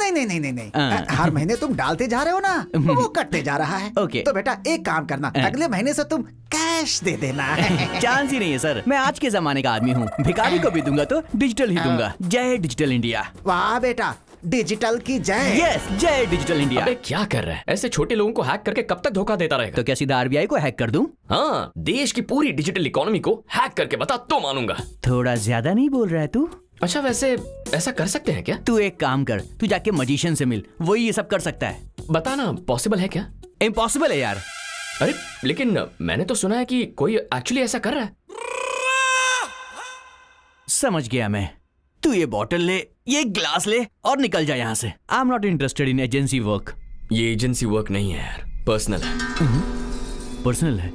नहीं। हर महीने तुम डालते जा रहे हो ना, वो कटते जा रहा है। ओके। तो बेटा एक काम करना, अगले महीने से तुम कैश दे देना। चांस ही नहीं है सर, मैं आज के जमाने का आदमी हूँ। भिखारी को भी दूंगा तो डिजिटल ही दूंगा। जय डिजिटल इंडिया। वाह बेटा, डिजिटल की जय। यस, जय डिजिटल इंडिया। अबे क्या कर रहा है? ऐसे छोटे लोगों को हैक करके कब तक धोखा देता रहेगा? तो क्या सीधा आरबीआई को हैक कर दूं? हाँ, देश की पूरी डिजिटल इकोनॉमी को हैक करके बता तो मानूंगा। थोड़ा ज्यादा नहीं बोल रहा है तू? अच्छा, वैसे ऐसा कर सकते हैं क्या? तू एक काम कर, तू जाके मजिशियन से मिल, वही ये सब कर सकता है। बताना, पॉसिबल है क्या? इम्पॉसिबल है यार। अरे लेकिन मैंने तो सुना है कि कोई एक्चुअली ऐसा कर रहा है। समझ गया मैं। तू ये बॉटल ले, ये ग्लास ले और निकल जा यहाँ से। I am not interested in agency work. ये एजेंसी वर्क नहीं है यार, पर्सनल है। पर्सनल है?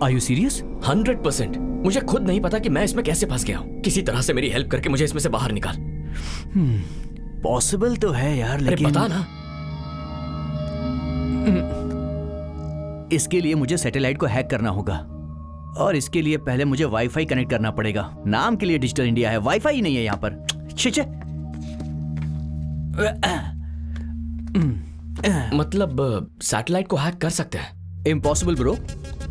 Are you serious? 100%। मुझे खुद नहीं पता कि मैं इसमें कैसे फंस गया हूँ। किसी तरह से मेरी हेल्प करके मुझे इसमें से बाहर निकाल। पॉसिबल तो है यार, लेकिन बता ना। इसके लिए मुझे सैटेलाइट को हैक करना होगा, और इसके लिए पहले मुझे वाईफाई कनेक्ट करना पड़ेगा। नाम के लिए डिजिटल इंडिया है, वाईफाई ही नहीं है यहाँ पर। छे। मतलब सैटेलाइट को हैक कर सकते हैं? Impossible bro.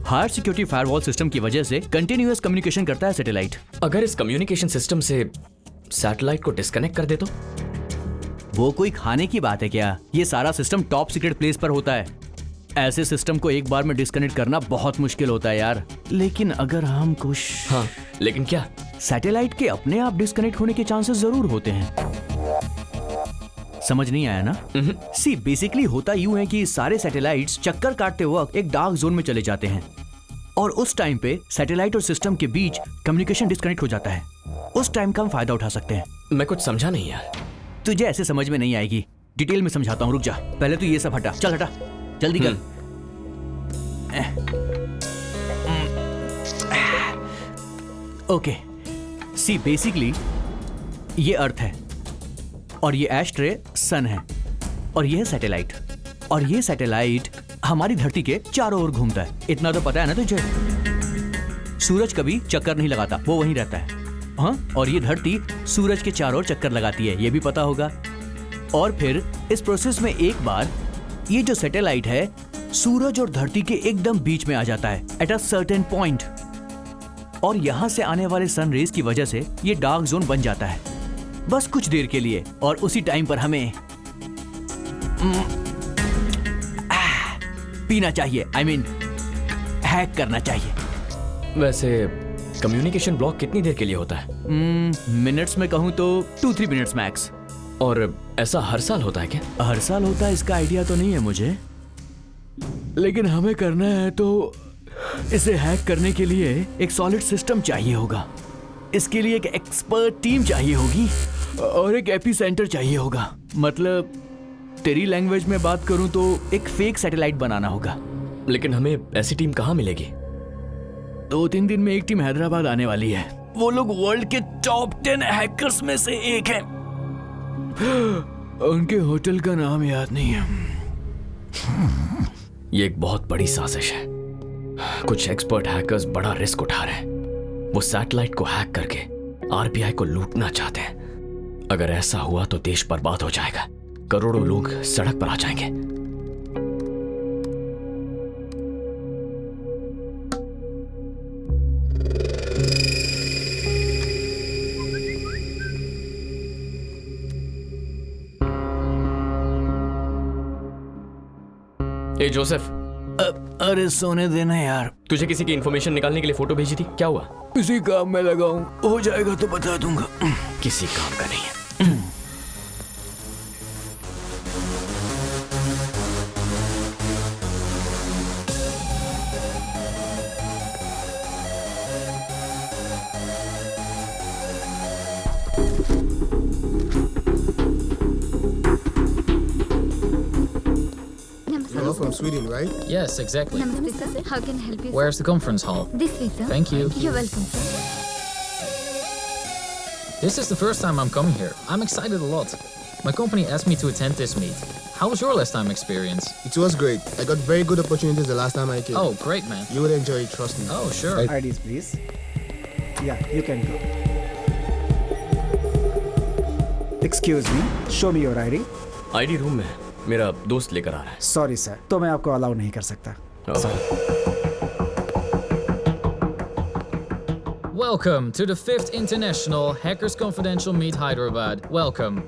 Higher security firewall system की वजह से कंटिन्यूअस कम्युनिकेशन करता है सैटेलाइट। अगर इस कम्युनिकेशन सिस्टम से सैटेलाइट को डिस्कनेक्ट कर दे तो? वो कोई खाने की बात है क्या? ये सारा सिस्टम टॉप सीक्रेट प्लेस पर होता है। ऐसे सिस्टम को एक बार में डिस्कनेक्ट करना बहुत मुश्किल होता है यार। लेकिन अगर हम कुछ... हाँ, लेकिन क्या? सैटेलाइट के अपने आप डिस्कनेक्ट होने के चांसेस जरूर होते हैं। समझ नहीं आया ना? सी बेसिकली होता यूं है कि सारे सैटेलाइट्स चक्कर काटते वक्त एक डार्क जोन में चले जाते हैं, और उस टाइम पे सैटेलाइट और सिस्टम के बीच कम्युनिकेशन डिस्कनेक्ट हो जाता है। उस टाइम का हम फायदा उठा सकते हैं। मैं कुछ समझा नहीं यार। तुझे ऐसे समझ में नहीं आएगी, डिटेल में समझाता हूँ। रुक जा, पहले तू ये सब हटा। चल हटा, जल्दी कर। ओके, सी बेसिकली ये अर्थ है, और ये एस्ट्रे सन है, और ये है सैटेलाइट, और ये सैटेलाइट हमारी धरती के चारों ओर घूमता है। इतना तो पता है ना तुझे? सूरज कभी चक्कर नहीं लगाता, वो वहीं रहता है। हाँ, और ये धरती सूरज के चारों ओर चक्कर लगाती है, ये भी पता होगा। और फिर इस प्रोसेस में एक बार ये जो सैटेलाइट है सूरज और धरती के एकदम बीच में आ जाता है, एट अ सर्टेन पॉइंट, और यहां से आने वाले सन रेज की वजह से ये डार्क जोन बन जाता है, बस कुछ देर के लिए। और उसी टाइम पर हमें पीना चाहिए, आई मीन हैक करना चाहिए। वैसे कम्युनिकेशन ब्लॉक कितनी देर के लिए होता है? मिनट्स में कहूं तो 2-3 मिनट्स मैक्स। और ऐसा हर साल होता है क्या? हर साल होता है इसका आइडिया तो नहीं है मुझे, लेकिन हमें करना है तो इसे हैक करने के लिए एक सॉलिड सिस्टम चाहिए होगा। इसके लिए एक एक्सपर्ट टीम चाहिए होगी और एक एपी सेंटर चाहिए होगा। मतलब तेरी लैंग्वेज में बात करूं तो एक फेक सैटेलाइट बनाना होगा। लेकिन हमें ऐसी टीम कहाँ मिलेगी? 2-3 दिन में एक टीम हैदराबाद आने वाली है। वो लोग वर्ल्ड के टॉप 10 हैकर्स में से एक हैं। उनके होटल का नाम याद नहीं है। ये एक बहुत बड़ी साजिश है। कुछ एक्सपर्ट हैकर्स बड़ा रिस्क उठा रहे हैं। वो सैटेलाइट को हैक करके आरबीआई को लूटना चाहते हैं। अगर ऐसा हुआ तो देश बर्बाद हो जाएगा। करोड़ों लोग सड़क पर आ जाएंगे। ए जोसेफ, अरे सोने देना यार। तुझे किसी की इंफॉर्मेशन निकालने के लिए फोटो भेजी थी, क्या हुआ? किसी काम में लगा हूं, हो जाएगा तो बता दूंगा। किसी काम का नहीं है। You're from Sweden, right? Yes, exactly. Namaste, sir. How can I help you? Where's the conference hall? This way, sir. Thank you. You're welcome, sir. This is the first time I'm coming here. I'm excited a lot. My company asked me to attend this meet. How was your last time experience? It was great. I got very good opportunities the last time I came. Oh, great, man. You would enjoy it, trust me. Oh, sure. IDs, please. Yeah, you can go. Excuse me, show me your ID. ID room में मेरा दोस्त लेकर आ रहा है। सॉरी सर, तो मैं आपको अलाउ नहीं कर सकता। Sorry. Welcome to the 5th International Hackers Confidential Meet Hyderabad. Welcome.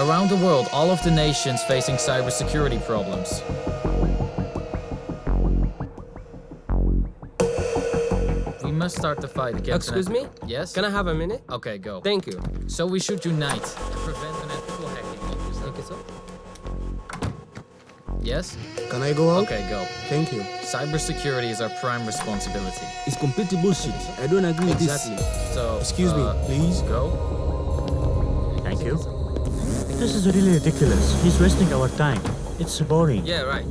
Around the world, all of the nations facing cybersecurity problems. We must start the fight against. Excuse me? Yes. Can I have a minute? Okay, go. Thank you. So we should unite and prevent unethical hacking. Thank you, sir. Yes? Can I go out? Okay, go. Thank you. Cybersecurity is our prime responsibility. It's completely bullshit. I don't agree with Exactly. So, Excuse me, please. Go. Thank you. This is really ridiculous. He's wasting our time. It's boring. Yeah, right.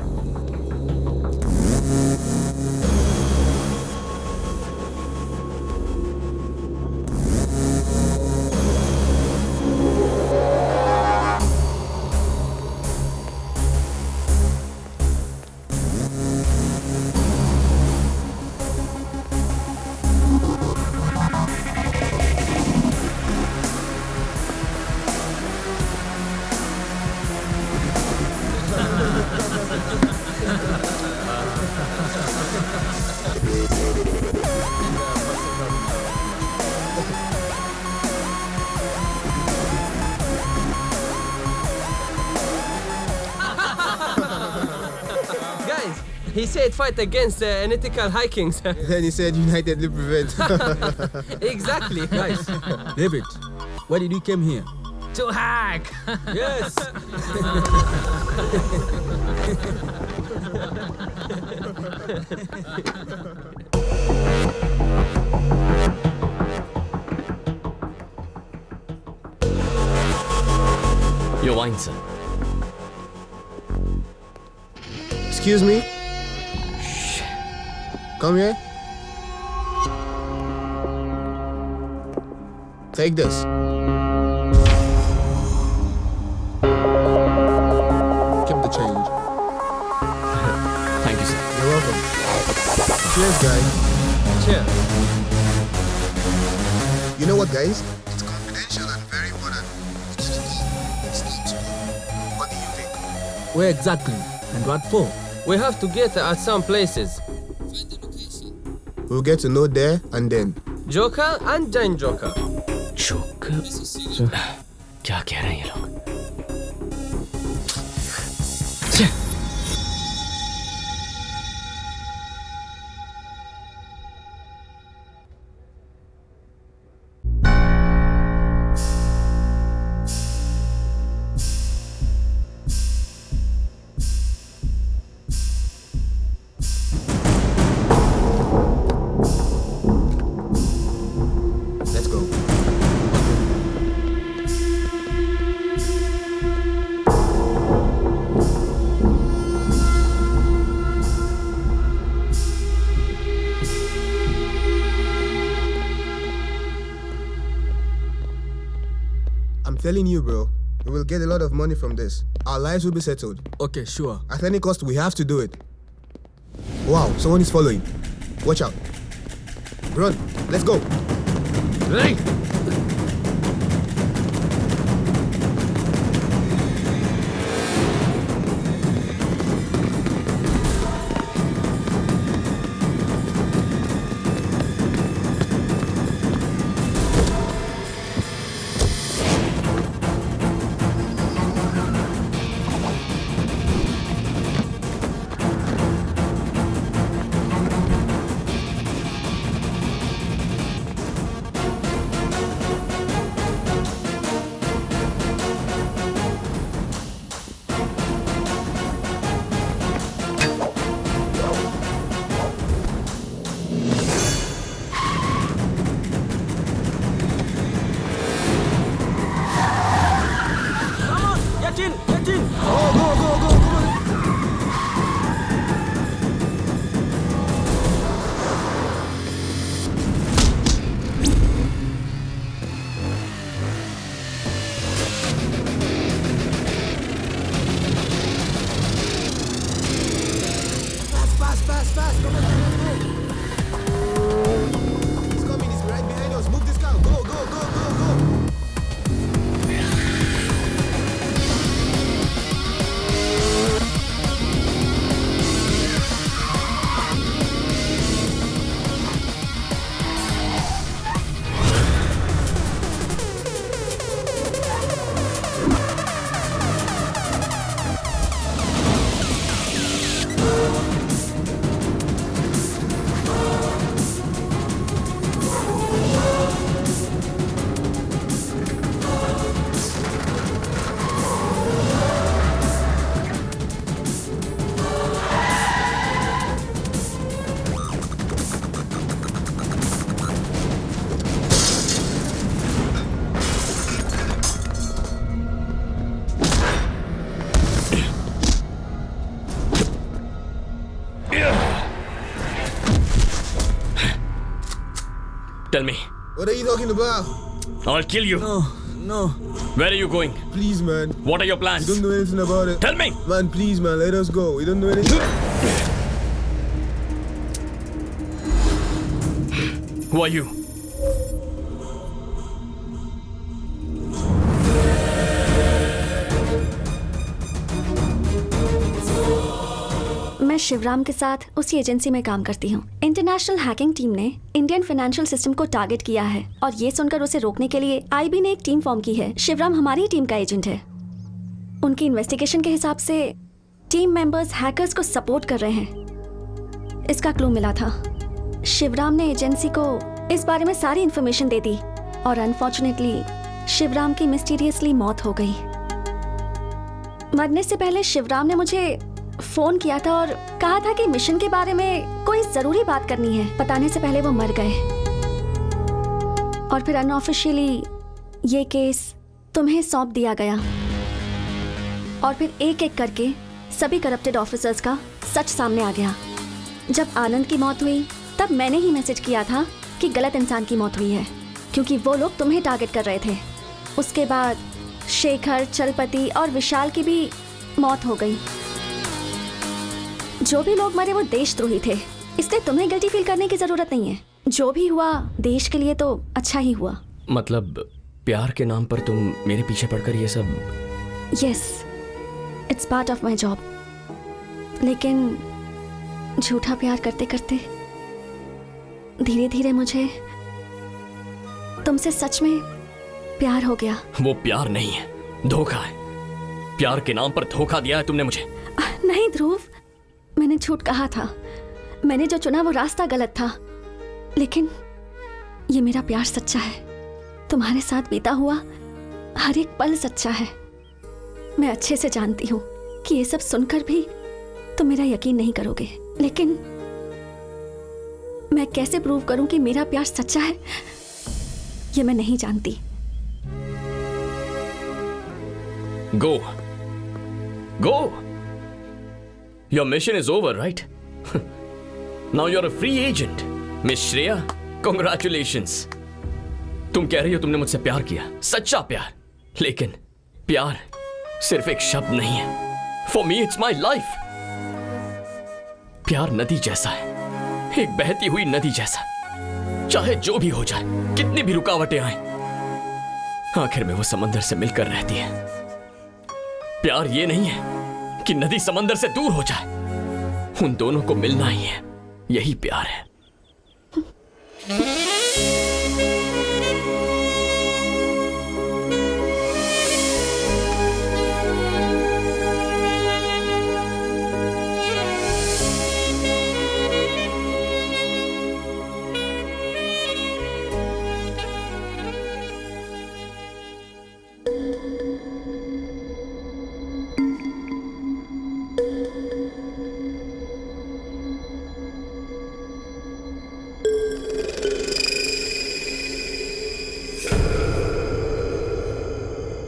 Guys, he said fight against unethical hikings. Then he said United will prevent. Exactly, guys. David, why did you come here? To hack! Yes. Your wine, sir. Excuse me? Come here. Take this. Keep the change. Thank you, sir. You're welcome. Cheers, guys. Cheers. You know what, guys? It's confidential and very important. It's not school. What do you think? Where exactly? And what for? We have to get at some places. We'll get to know there and then. Joker and Giant Joker. Joker? क्या कह रहे हैं ये लोग? telling you, bro. We will get a lot of money from this. Our lives will be settled. Okay, sure. At any cost, we have to do it. Wow, someone is following. Watch out. Run. Let's go. Hey! Tell me. What are you talking about? I'll kill you. No. Where are you going? Please, man. What are your plans? We don't know anything about it. Tell me. Man, please, man. Let us go. We don't know anything. Who are you? मैं शिवराम के साथ उसी एजेंसी में काम करती हूँ। इंटरनेशनल हैकिंग टीम ने इंडियन फाइनेंशियल सिस्टम को टारगेट किया है और ये सुनकर उसे रोकने के लिए आईबी ने एक टीम फॉर्म की है। शिवराम हमारी टीम का एजेंट है। उनकी इन्वेस्टिगेशन के हिसाब से टीम मेंबर्स हैकर्स को सपोर्ट कर रहे हैं। इसका क्लू मिला था। शिवराम ने एजेंसी को इस बारे में सारी इन्फॉर्मेशन दे दी और अनफॉर्चुनेटली शिवराम की मिस्टीरियसली मौत हो गई। मरने से पहले शिवराम ने मुझे फोन किया था और कहा था कि मिशन के बारे में कोई जरूरी बात करनी है। बताने से पहले वो मर गए और फिर अनऑफिशियली ये केस तुम्हें सौंप दिया गया और फिर एक एक करके सभी करप्टेड ऑफिसर्स का सच सामने आ गया। जब आनंद की मौत हुई तब मैंने ही मैसेज किया था कि गलत इंसान की मौत हुई है क्योंकि वो लोग तुम्हें टारगेट कर रहे थे। उसके बाद शेखर, चलपति और विशाल की भी मौत हो गई। जो भी लोग मरे वो देशद्रोही थे, इसलिए तुम्हें गिल्टी फील करने की जरूरत नहीं है। जो भी हुआ देश के लिए तो अच्छा ही हुआ। मतलब प्यार के नाम पर तुम मेरे पीछे पड़कर ये सब? Yes, it's part of my job. लेकिन झूठा प्यार करते करते धीरे धीरे मुझे तुमसे सच में प्यार हो गया। वो प्यार नहीं है, धोखा है। प्यार के नाम पर धोखा दिया है तुमने मुझे। नहीं ध्रुव, मैंने झूठ कहा था। मैंने जो चुना वो रास्ता गलत था, लेकिन ये मेरा प्यार सच्चा है। तुम्हारे साथ बीता हुआ हर एक पल सच्चा है। मैं अच्छे से जानती हूँ कि ये सब सुनकर भी तुम मेरा यकीन नहीं करोगे, लेकिन मैं कैसे प्रूव करूं कि मेरा प्यार सच्चा है ये मैं नहीं जानती। Go. Go. Your mission is over, right? Now you're a free agent. Miss Shreya, congratulations. तुम कह रही हो तुमने मुझसे प्यार किया, सच्चा प्यार। लेकिन प्यार सिर्फ एक शब्द नहीं है। For me it's my life. प्यार नदी जैसा है, एक बहती हुई नदी जैसा। चाहे जो भी हो जाए, कितनी भी रुकावटें आए, आखिर में वो समंदर से मिलकर रहती है। प्यार ये नहीं है कि नदी समंदर से दूर हो जाए, उन दोनों को मिलना ही है, यही प्यार है।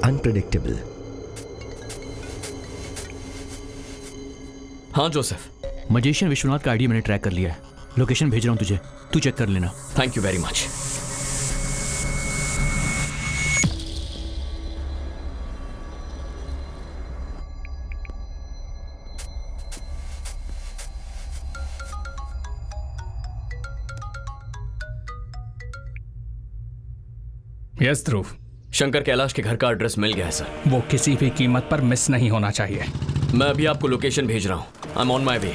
अनप्रेडिक्टेबल। हाँ जोसेफ। मजिशियन विश्वनाथ का आईडी मैंने ट्रैक कर लिया है। लोकेशन भेज रहा हूं तुझे, तू चेक कर लेना। Thank you very much. Yes Dhruv. Shankar Kailash के घर का एड्रेस मिल गया है सर। वो किसी भी कीमत पर मिस नहीं होना चाहिए। मैं अभी आपको लोकेशन भेज रहा हूं। आई एम ऑन माई वे।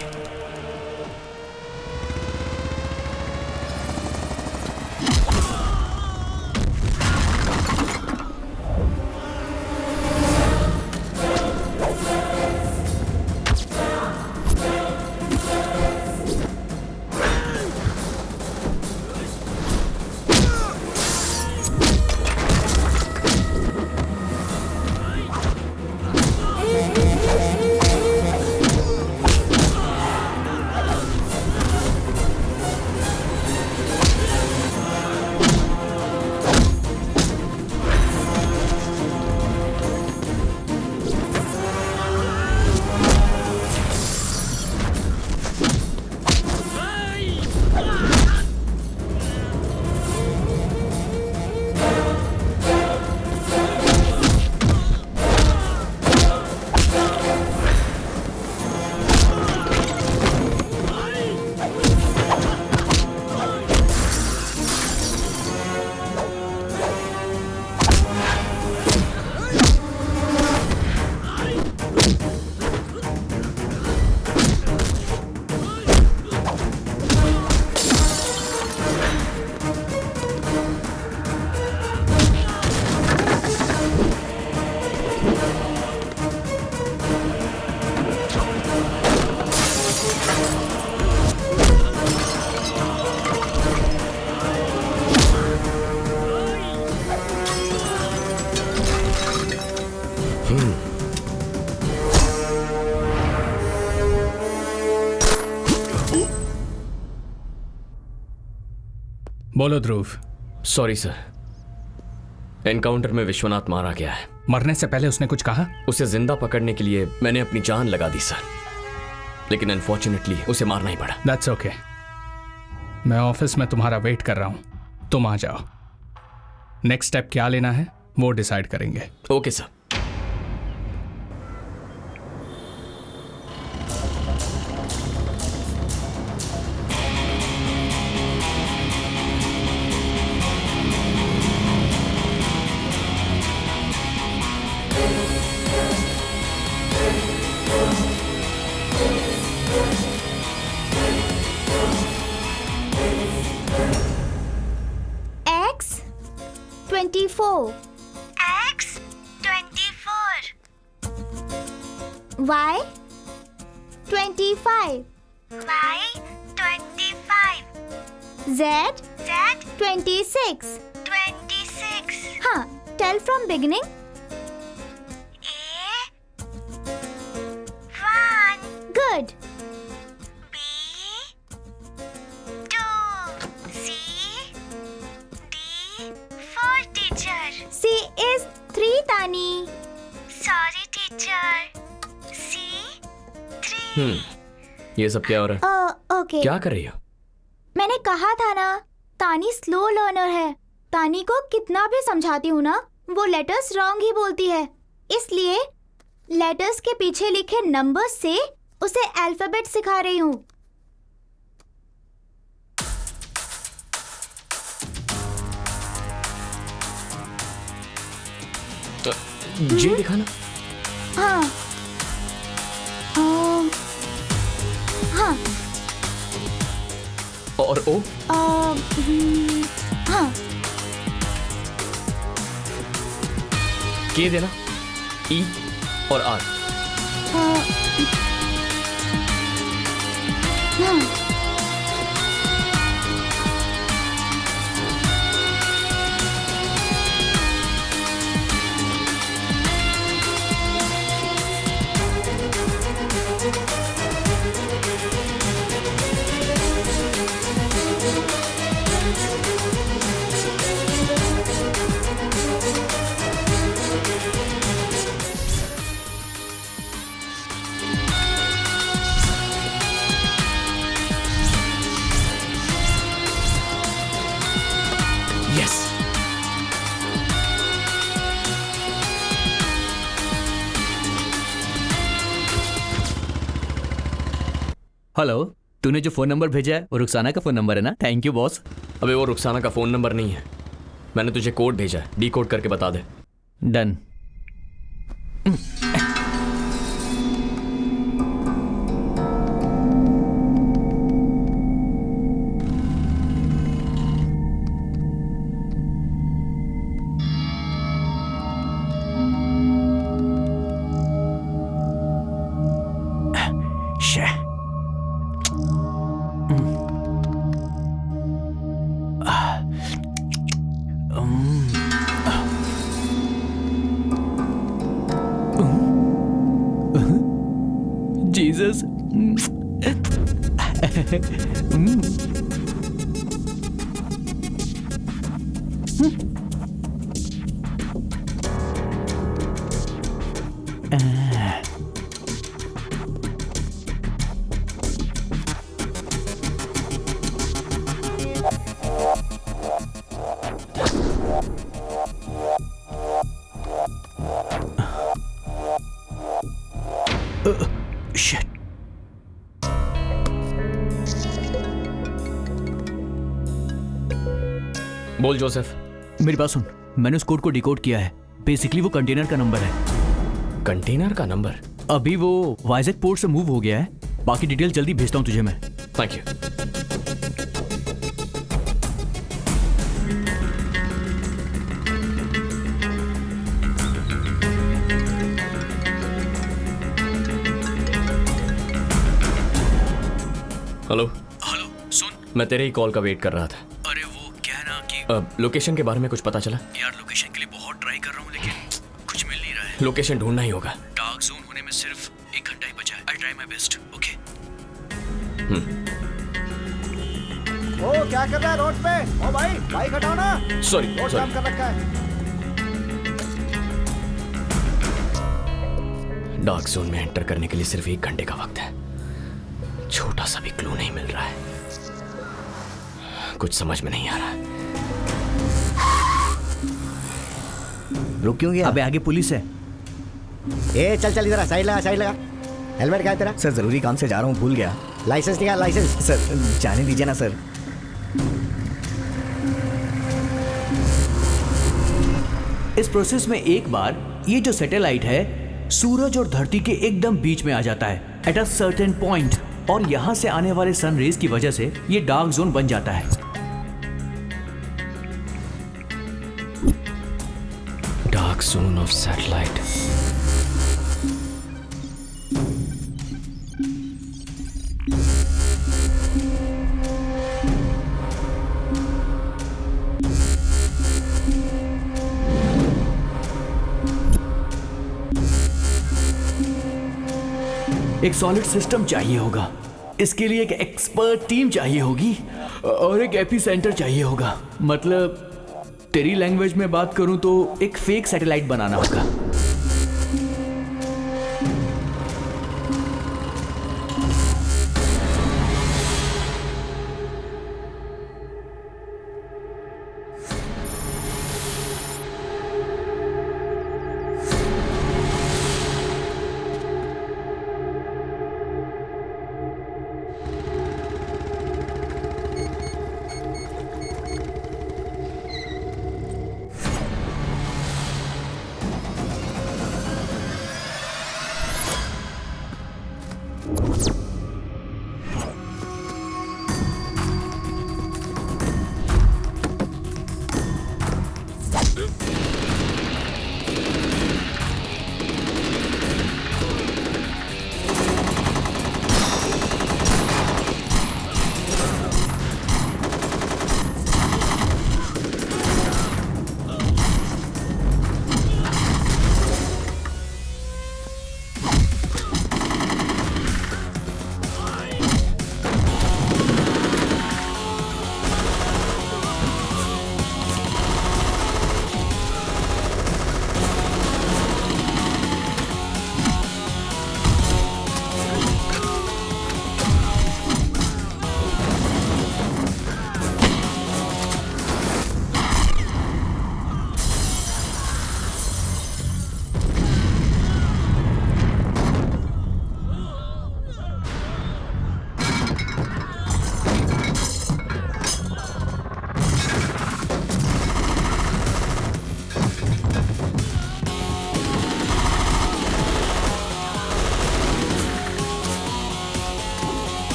बोलो ध्रुव। सॉरी सर, एनकाउंटर में विश्वनाथ मारा गया है। मरने से पहले उसने कुछ कहा? उसे जिंदा पकड़ने के लिए मैंने अपनी जान लगा दी सर, लेकिन अनफॉर्चुनेटली उसे मारना ही पड़ा। That's okay. मैं ऑफिस में तुम्हारा वेट कर रहा हूं, तुम आ जाओ। नेक्स्ट स्टेप क्या लेना है वो डिसाइड करेंगे। Okay sir. Y 25 Y 25 Z 26 हाँ, tell from beginning. A 1 good. B 2 C D 4 teacher. C is 3 Tani. Sorry teacher. ये सब क्या हो रहा है? ओके। क्या कर रही हो? मैंने कहा था ना, तानी स्लो लर्नर है। तानी को कितना भी समझाती हूँ ना, वो लेटर्स रॉन्ग ही बोलती है, इसलिए लेटर्स के पीछे लिखे नंबर्स से उसे अल्फाबेट सिखा रही हूँ। जे दिखाना। हाँ हाँ। और ओ? हाँ। के देना, ई और आर। हाँ। हेलो, तूने जो फोन नंबर भेजा है वो रुखसाना का फोन नंबर है ना? Thank you boss. अबे वो रुखसाना का फोन नंबर नहीं है, मैंने तुझे कोड भेजा है, डी कोड करके बता दे। डन। Jesus. Shit. बोल जोसेफ। मेरी बात सुन, मैंने उस कोड को डिकोड किया है। बेसिकली वो कंटेनर का नंबर है। कंटेनर का नंबर? अभी वो वाइजैक पोर्ट से मूव हो गया है। बाकी डिटेल जल्दी भेजता हूँ तुझे मैं। Thank you. हेलो हेलो, सुन, मैं तेरे ही कॉल का वेट कर रहा था। अरे वो क्या है ना कि लोकेशन के बारे में कुछ पता चला? यार लोकेशन के लिए बहुत ट्राई कर रहा हूँ लेकिन कुछ मिल नहीं रहा है। लोकेशन ढूंढना ही होगा। डार्क जोन होने में सिर्फ 1 घंटा ही बचा है। I try my best. Okay. ओ क्या कर रहा है रोड पे? ओ भाई बाइक हटाओ ना। सॉरी रोड जाम कर रखा है। डार्क जोन में एंटर करने के लिए सिर्फ 1 घंटे का वक्त है। छोटा सा भी क्लू नहीं मिल रहा है। कुछ समझ में नहीं आ रहा। रुक क्यों गया? अबे आगे पुलिस है। ए चल चल इधर साइड लगा, साइड लगा। हेलमेट क्या है तेरा? सर जरूरी काम से जा रहा हूँ, भूल गया। लाइसेंस निकाल, लाइसेंस। सर जाने दीजिए ना सर। इस प्रोसेस में एक बार ये जो सैटेलाइट है सूरज और धरती के एकदम बीच में आ जाता है एट अ सर्टेन पॉइंट, और यहां से आने वाले सन रेज की वजह से ये डार्क जोन बन जाता है। Dark zone of satellite. एक सॉलिड सिस्टम चाहिए होगा, इसके लिए एक एक्सपर्ट टीम चाहिए होगी और एक एपी सेंटर चाहिए होगा। मतलब तेरी लैंग्वेज में बात करूं तो एक फेक सैटेलाइट बनाना होगा।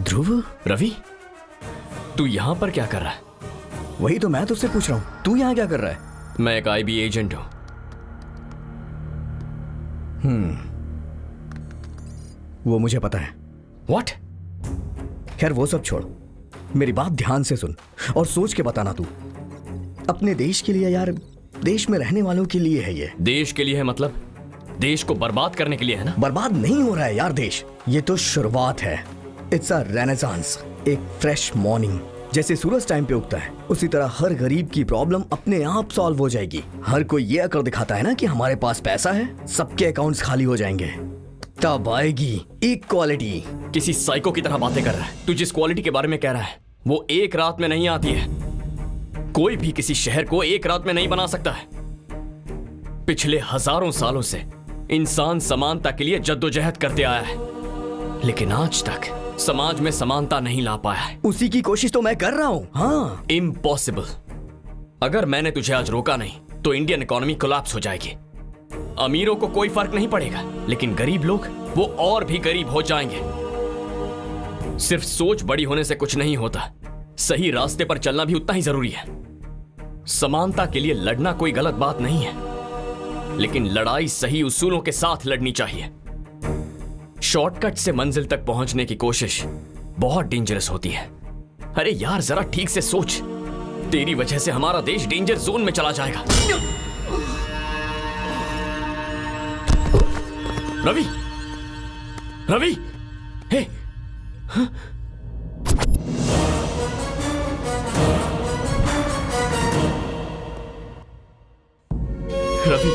ध्रुव, रवि, तू यहां पर क्या कर रहा है? वही तो मैं तुझसे पूछ रहा हूं, तू यहां क्या कर रहा है? मैं एक IB एजेंट हूं। वो मुझे पता है। What? खैर वो सब छोड़, मेरी बात ध्यान से सुन और सोच के बताना तू। अपने देश के लिए यार, देश में रहने वालों के लिए है ये। देश के लिए है मतलब देश को बर्बाद करने के लिए है ना? बर्बाद नहीं हो रहा है यार देश, ये तो शुरुआत है। इट्स अ रेनेसांस, एक फ्रेश मॉर्निंग। जैसे सूरज टाइम पे उगता है उसी तरह हर गरीब की प्रॉब्लम अपने आप सॉल्व हो जाएगी। हर कोई ये कर दिखाता है ना कि हमारे पास पैसा है, सबके अकाउंट्स खाली हो जाएंगे, तब आएगी इक्वालिटी। किसी साइको की तरह बातें कर रहा है। तू जिस क्वालिटी के बारे में कह रहा है वो एक रात में नहीं आती है। कोई भी किसी शहर को एक रात में नहीं बना सकता है। पिछले हजारों सालों से इंसान समानता के लिए जद्दोजहद करते आया है, लेकिन आज तक समाज में समानता नहीं ला पाया है। उसी की कोशिश तो मैं कर रहा हूं। हाँ, इम्पॉसिबल। अगर मैंने तुझे आज रोका नहीं तो इंडियन इकोनॉमी कोलैप्स हो जाएगी। अमीरों को कोई फर्क नहीं पड़ेगा, लेकिन गरीब लोग वो और भी गरीब हो जाएंगे। सिर्फ सोच बड़ी होने से कुछ नहीं होता, सही रास्ते पर चलना भी उतना ही जरूरी है। समानता के लिए लड़ना कोई गलत बात नहीं है, लेकिन लड़ाई सही उसूलों के साथ लड़नी चाहिए। शॉर्टकट से मंजिल तक पहुंचने की कोशिश बहुत डेंजरस होती है। अरे यार जरा ठीक से सोच, तेरी वजह से हमारा देश डेंजर जोन में चला जाएगा। रवि, रवि, हे, हाँ? Ravi,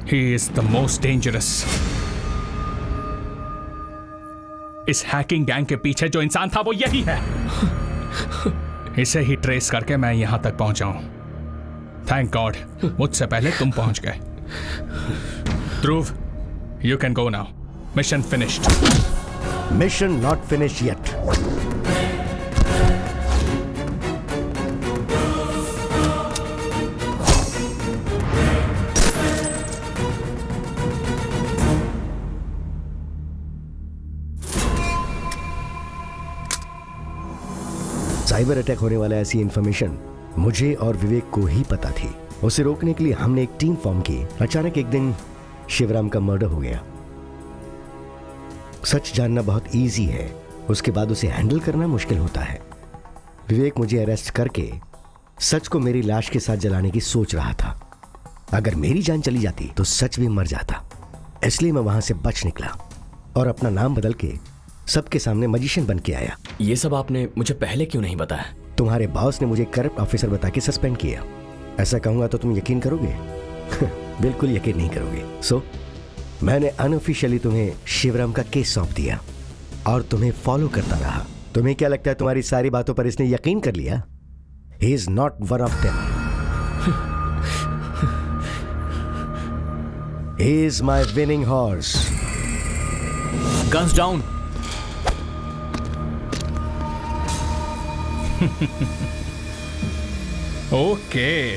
He is the most dangerous. इस हैकिंग गैंग के पीछे जो इंसान था वो यही है। इसे ही ट्रेस करके मैं यहां तक पहुंचा हूं। थैंक गॉड मुझसे पहले तुम पहुंच गए। ध्रुव, you can go now. Mission finished. Mission not finished yet. Cyber attack होने वाला ऐसी इंफॉर्मेशन मुझे और विवेक को ही पता थी। उसे रोकने के लिए हमने एक टीम फॉर्म की। अचानक एक दिन शिवराम का मर्डर हो गया। सच जानना बहुत इजी है, उसके बाद उसे हैंडल करना मुश्किल होता है। विवेक मुझे अरेस्ट करके सच को मेरी लाश के साथ जलाने की सोच रहा था। अगर मेरी जान चली जाती तो सच भी मर जाता, इसलिए मैं वहां से बच निकला और अपना नाम बदल के सबके सामने मैजिशियन बन के आया। ये सब आपने मुझे पहले क्यों नहीं बताया? तुम्हारे बॉस ने मुझे करप्ट ऑफिसर बता के सस्पेंड किया। ऐसा कहूंगा तो तुम यकीन करोगे? बिल्कुल यकीन नहीं करोगे। सो मैंने अनऑफिशियली तुम्हें शिवराम का केस सौंप दिया और तुम्हें फॉलो करता रहा। तुम्हें क्या लगता है तुम्हारी सारी बातों पर इसने यकीन कर लिया? He is not one of them. He is my winning horse. Guns down. Okay,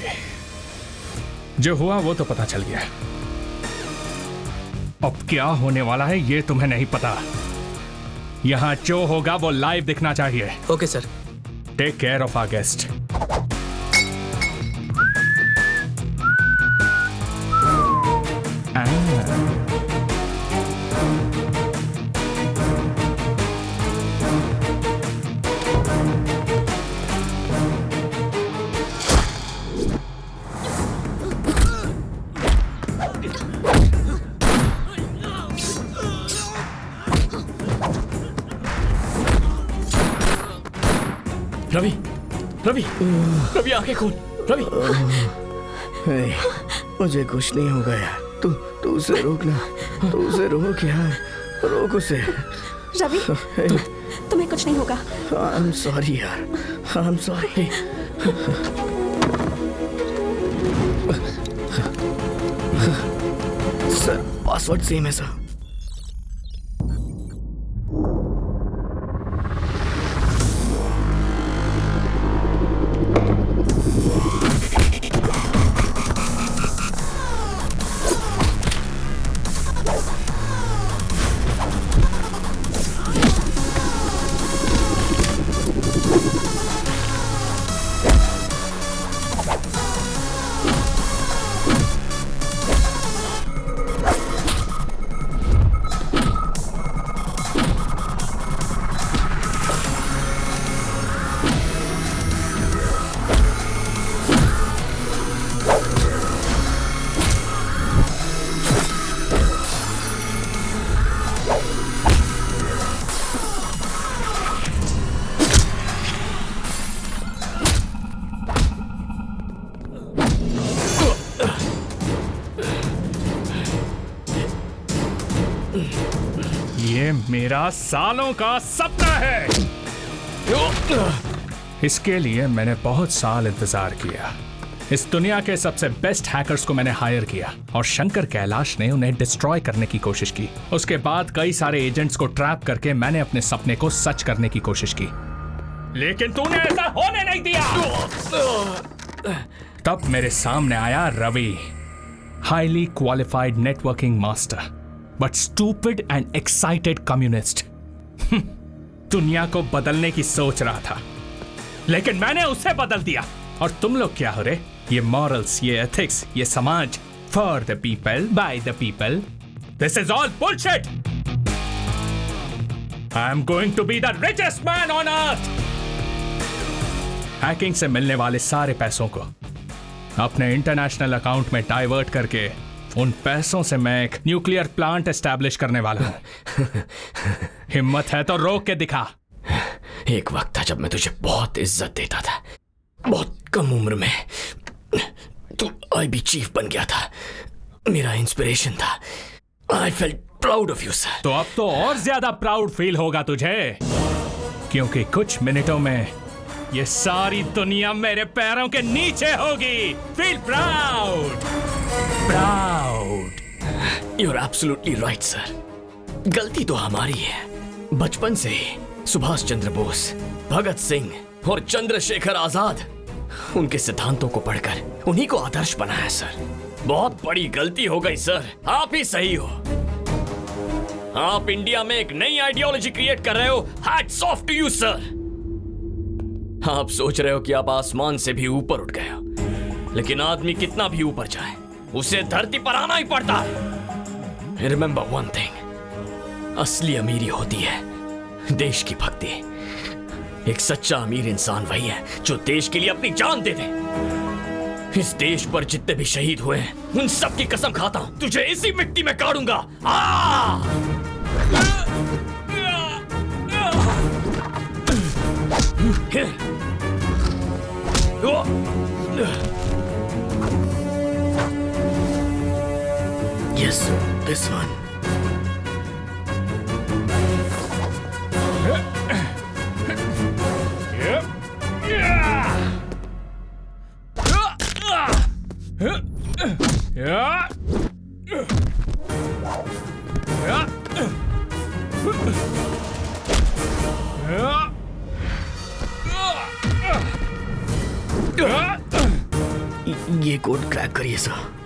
जो हुआ वो तो पता चल गया। अब क्या होने वाला है ये तुम्हें नहीं पता। यहां जो होगा वो लाइव दिखना चाहिए। Okay sir. Take care of our guest. Ravi, Ravi, Ravi आंखें खोल। रवि, मुझे कुछ नहीं होगा यार। तू उसे रोकना, तू उसे रोक यार, रोक उसे। रवि, तुम्हें कुछ नहीं होगा। I'm sorry यार, I'm sorry। पासवर्ड सेम है सर। ये मेरा सालों का सपना है। इसके लिए मैंने बहुत साल इंतजार किया। इस दुनिया के सबसे बेस्ट हैकर्स को मैंने हायर किया और शंकर कैलाश ने उन्हें डिस्ट्रॉय करने की कोशिश की। उसके बाद कई सारे एजेंट्स को ट्रैप करके मैंने अपने सपने को सच करने की कोशिश की, लेकिन तूने ऐसा होने नहीं दिया। तब मेरे सामने आया Ravi, highly qualified networking master but stupid and excited communist. दुनिया को बदलने की सोच रहा था, लेकिन मैंने उसे बदल दिया। और तुम लोग क्या हो रहे? ये मॉरल्स, ये एथिक्स, ये समाज, for the people by the people, this is all bullshit. I am going to be the richest man on earth. Hacking से मिलने वाले सारे पैसों को अपने इंटरनेशनल अकाउंट में डाइवर्ट करके उन पैसों से मैं एक न्यूक्लियर प्लांट एस्टैब्लिश करने वाला हूं। हिम्मत है तो रोक के दिखा। एक वक्त था जब मैं तुझे बहुत इज्जत देता था, बहुत कम उम्र में तू आईबी चीफ बन गया था, मेरा इंस्पिरेशन था। I felt proud of you sir. तो अब तो और ज्यादा प्राउड फील होगा तुझे, क्योंकि कुछ मिनटों में ये सारी दुनिया मेरे पैरों के नीचे होगी। Feel proud, proud. You are absolutely right sir. गलती तो हमारी है। बचपन से ही सुभाष चंद्र बोस, भगत सिंह और चंद्रशेखर आजाद, उनके सिद्धांतों को पढ़कर उन्हीं को आदर्श बनाया सर। बहुत बड़ी गलती हो गई सर। आप ही सही हो। आप इंडिया में एक नई आइडियोलॉजी क्रिएट कर रहे हो। Hats off to you sir. आप सोच रहे हो कि आप आसमान से भी ऊपर उठ गए हो, लेकिन आदमी कितना भी ऊपर जाए उसे धरती पर आना ही पड़ता है। रिमेंबर वन थिंग, असली अमीरी होती है देश की भक्ति। एक सच्चा अमीर इंसान वही है जो देश के लिए अपनी जान दे दे। इस देश पर जितने भी शहीद हुए हैं उन सब की कसम खाता हूं, तुझे इसी मिट्टी में गाड़ूंगा। Yes, this one. ये कोड क्रैक करिए सर।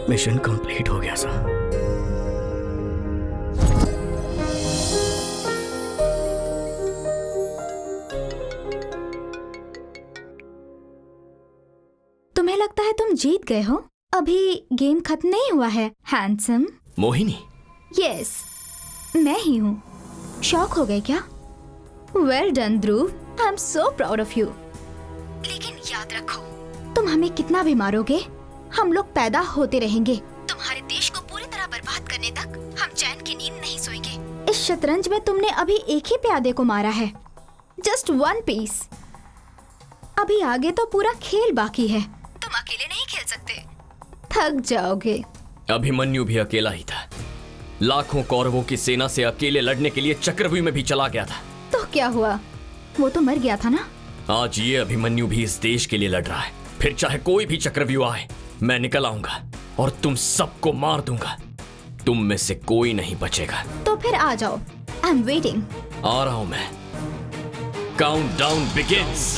मिशन कंप्लीट हो गया सर। तुम्हें लगता है तुम जीत गए हो? अभी गेम खत्म नहीं हुआ है हैंडसम। मोहिनी। यस, मैं ही हूँ। शॉक हो गए क्या? Well done Dhruv. I am so proud of you. लेकिन याद रखो, तुम हमें कितना भी मारोगे, हम लोग पैदा होते रहेंगे। तुम्हारे देश को पूरी तरह बर्बाद करने तक हम चैन की नींद नहीं सोएंगे। इस शतरंज में तुमने अभी एक ही प्यादे को मारा है, जस्ट वन पीस। अभी आगे तो पूरा खेल बाकी है। तुम अकेले नहीं खेल सकते, थक जाओगे। अभिमन्यु भी अकेला ही था। लाखों कौरवों की सेना से अकेले लड़ने के लिए चक्रव्यूह में भी चला गया था। तो क्या हुआ, वो तो मर गया था ना। आज ये अभिमन्यु भी इस देश के लिए लड़ रहा है। फिर चाहे कोई भी चक्रव्यूह आए, मैं निकल आऊंगा और तुम सबको मार दूंगा। तुम में से कोई नहीं बचेगा। तो फिर आ जाओ, आई एम वेटिंग। आ रहा हूं मैं। Countdown begins.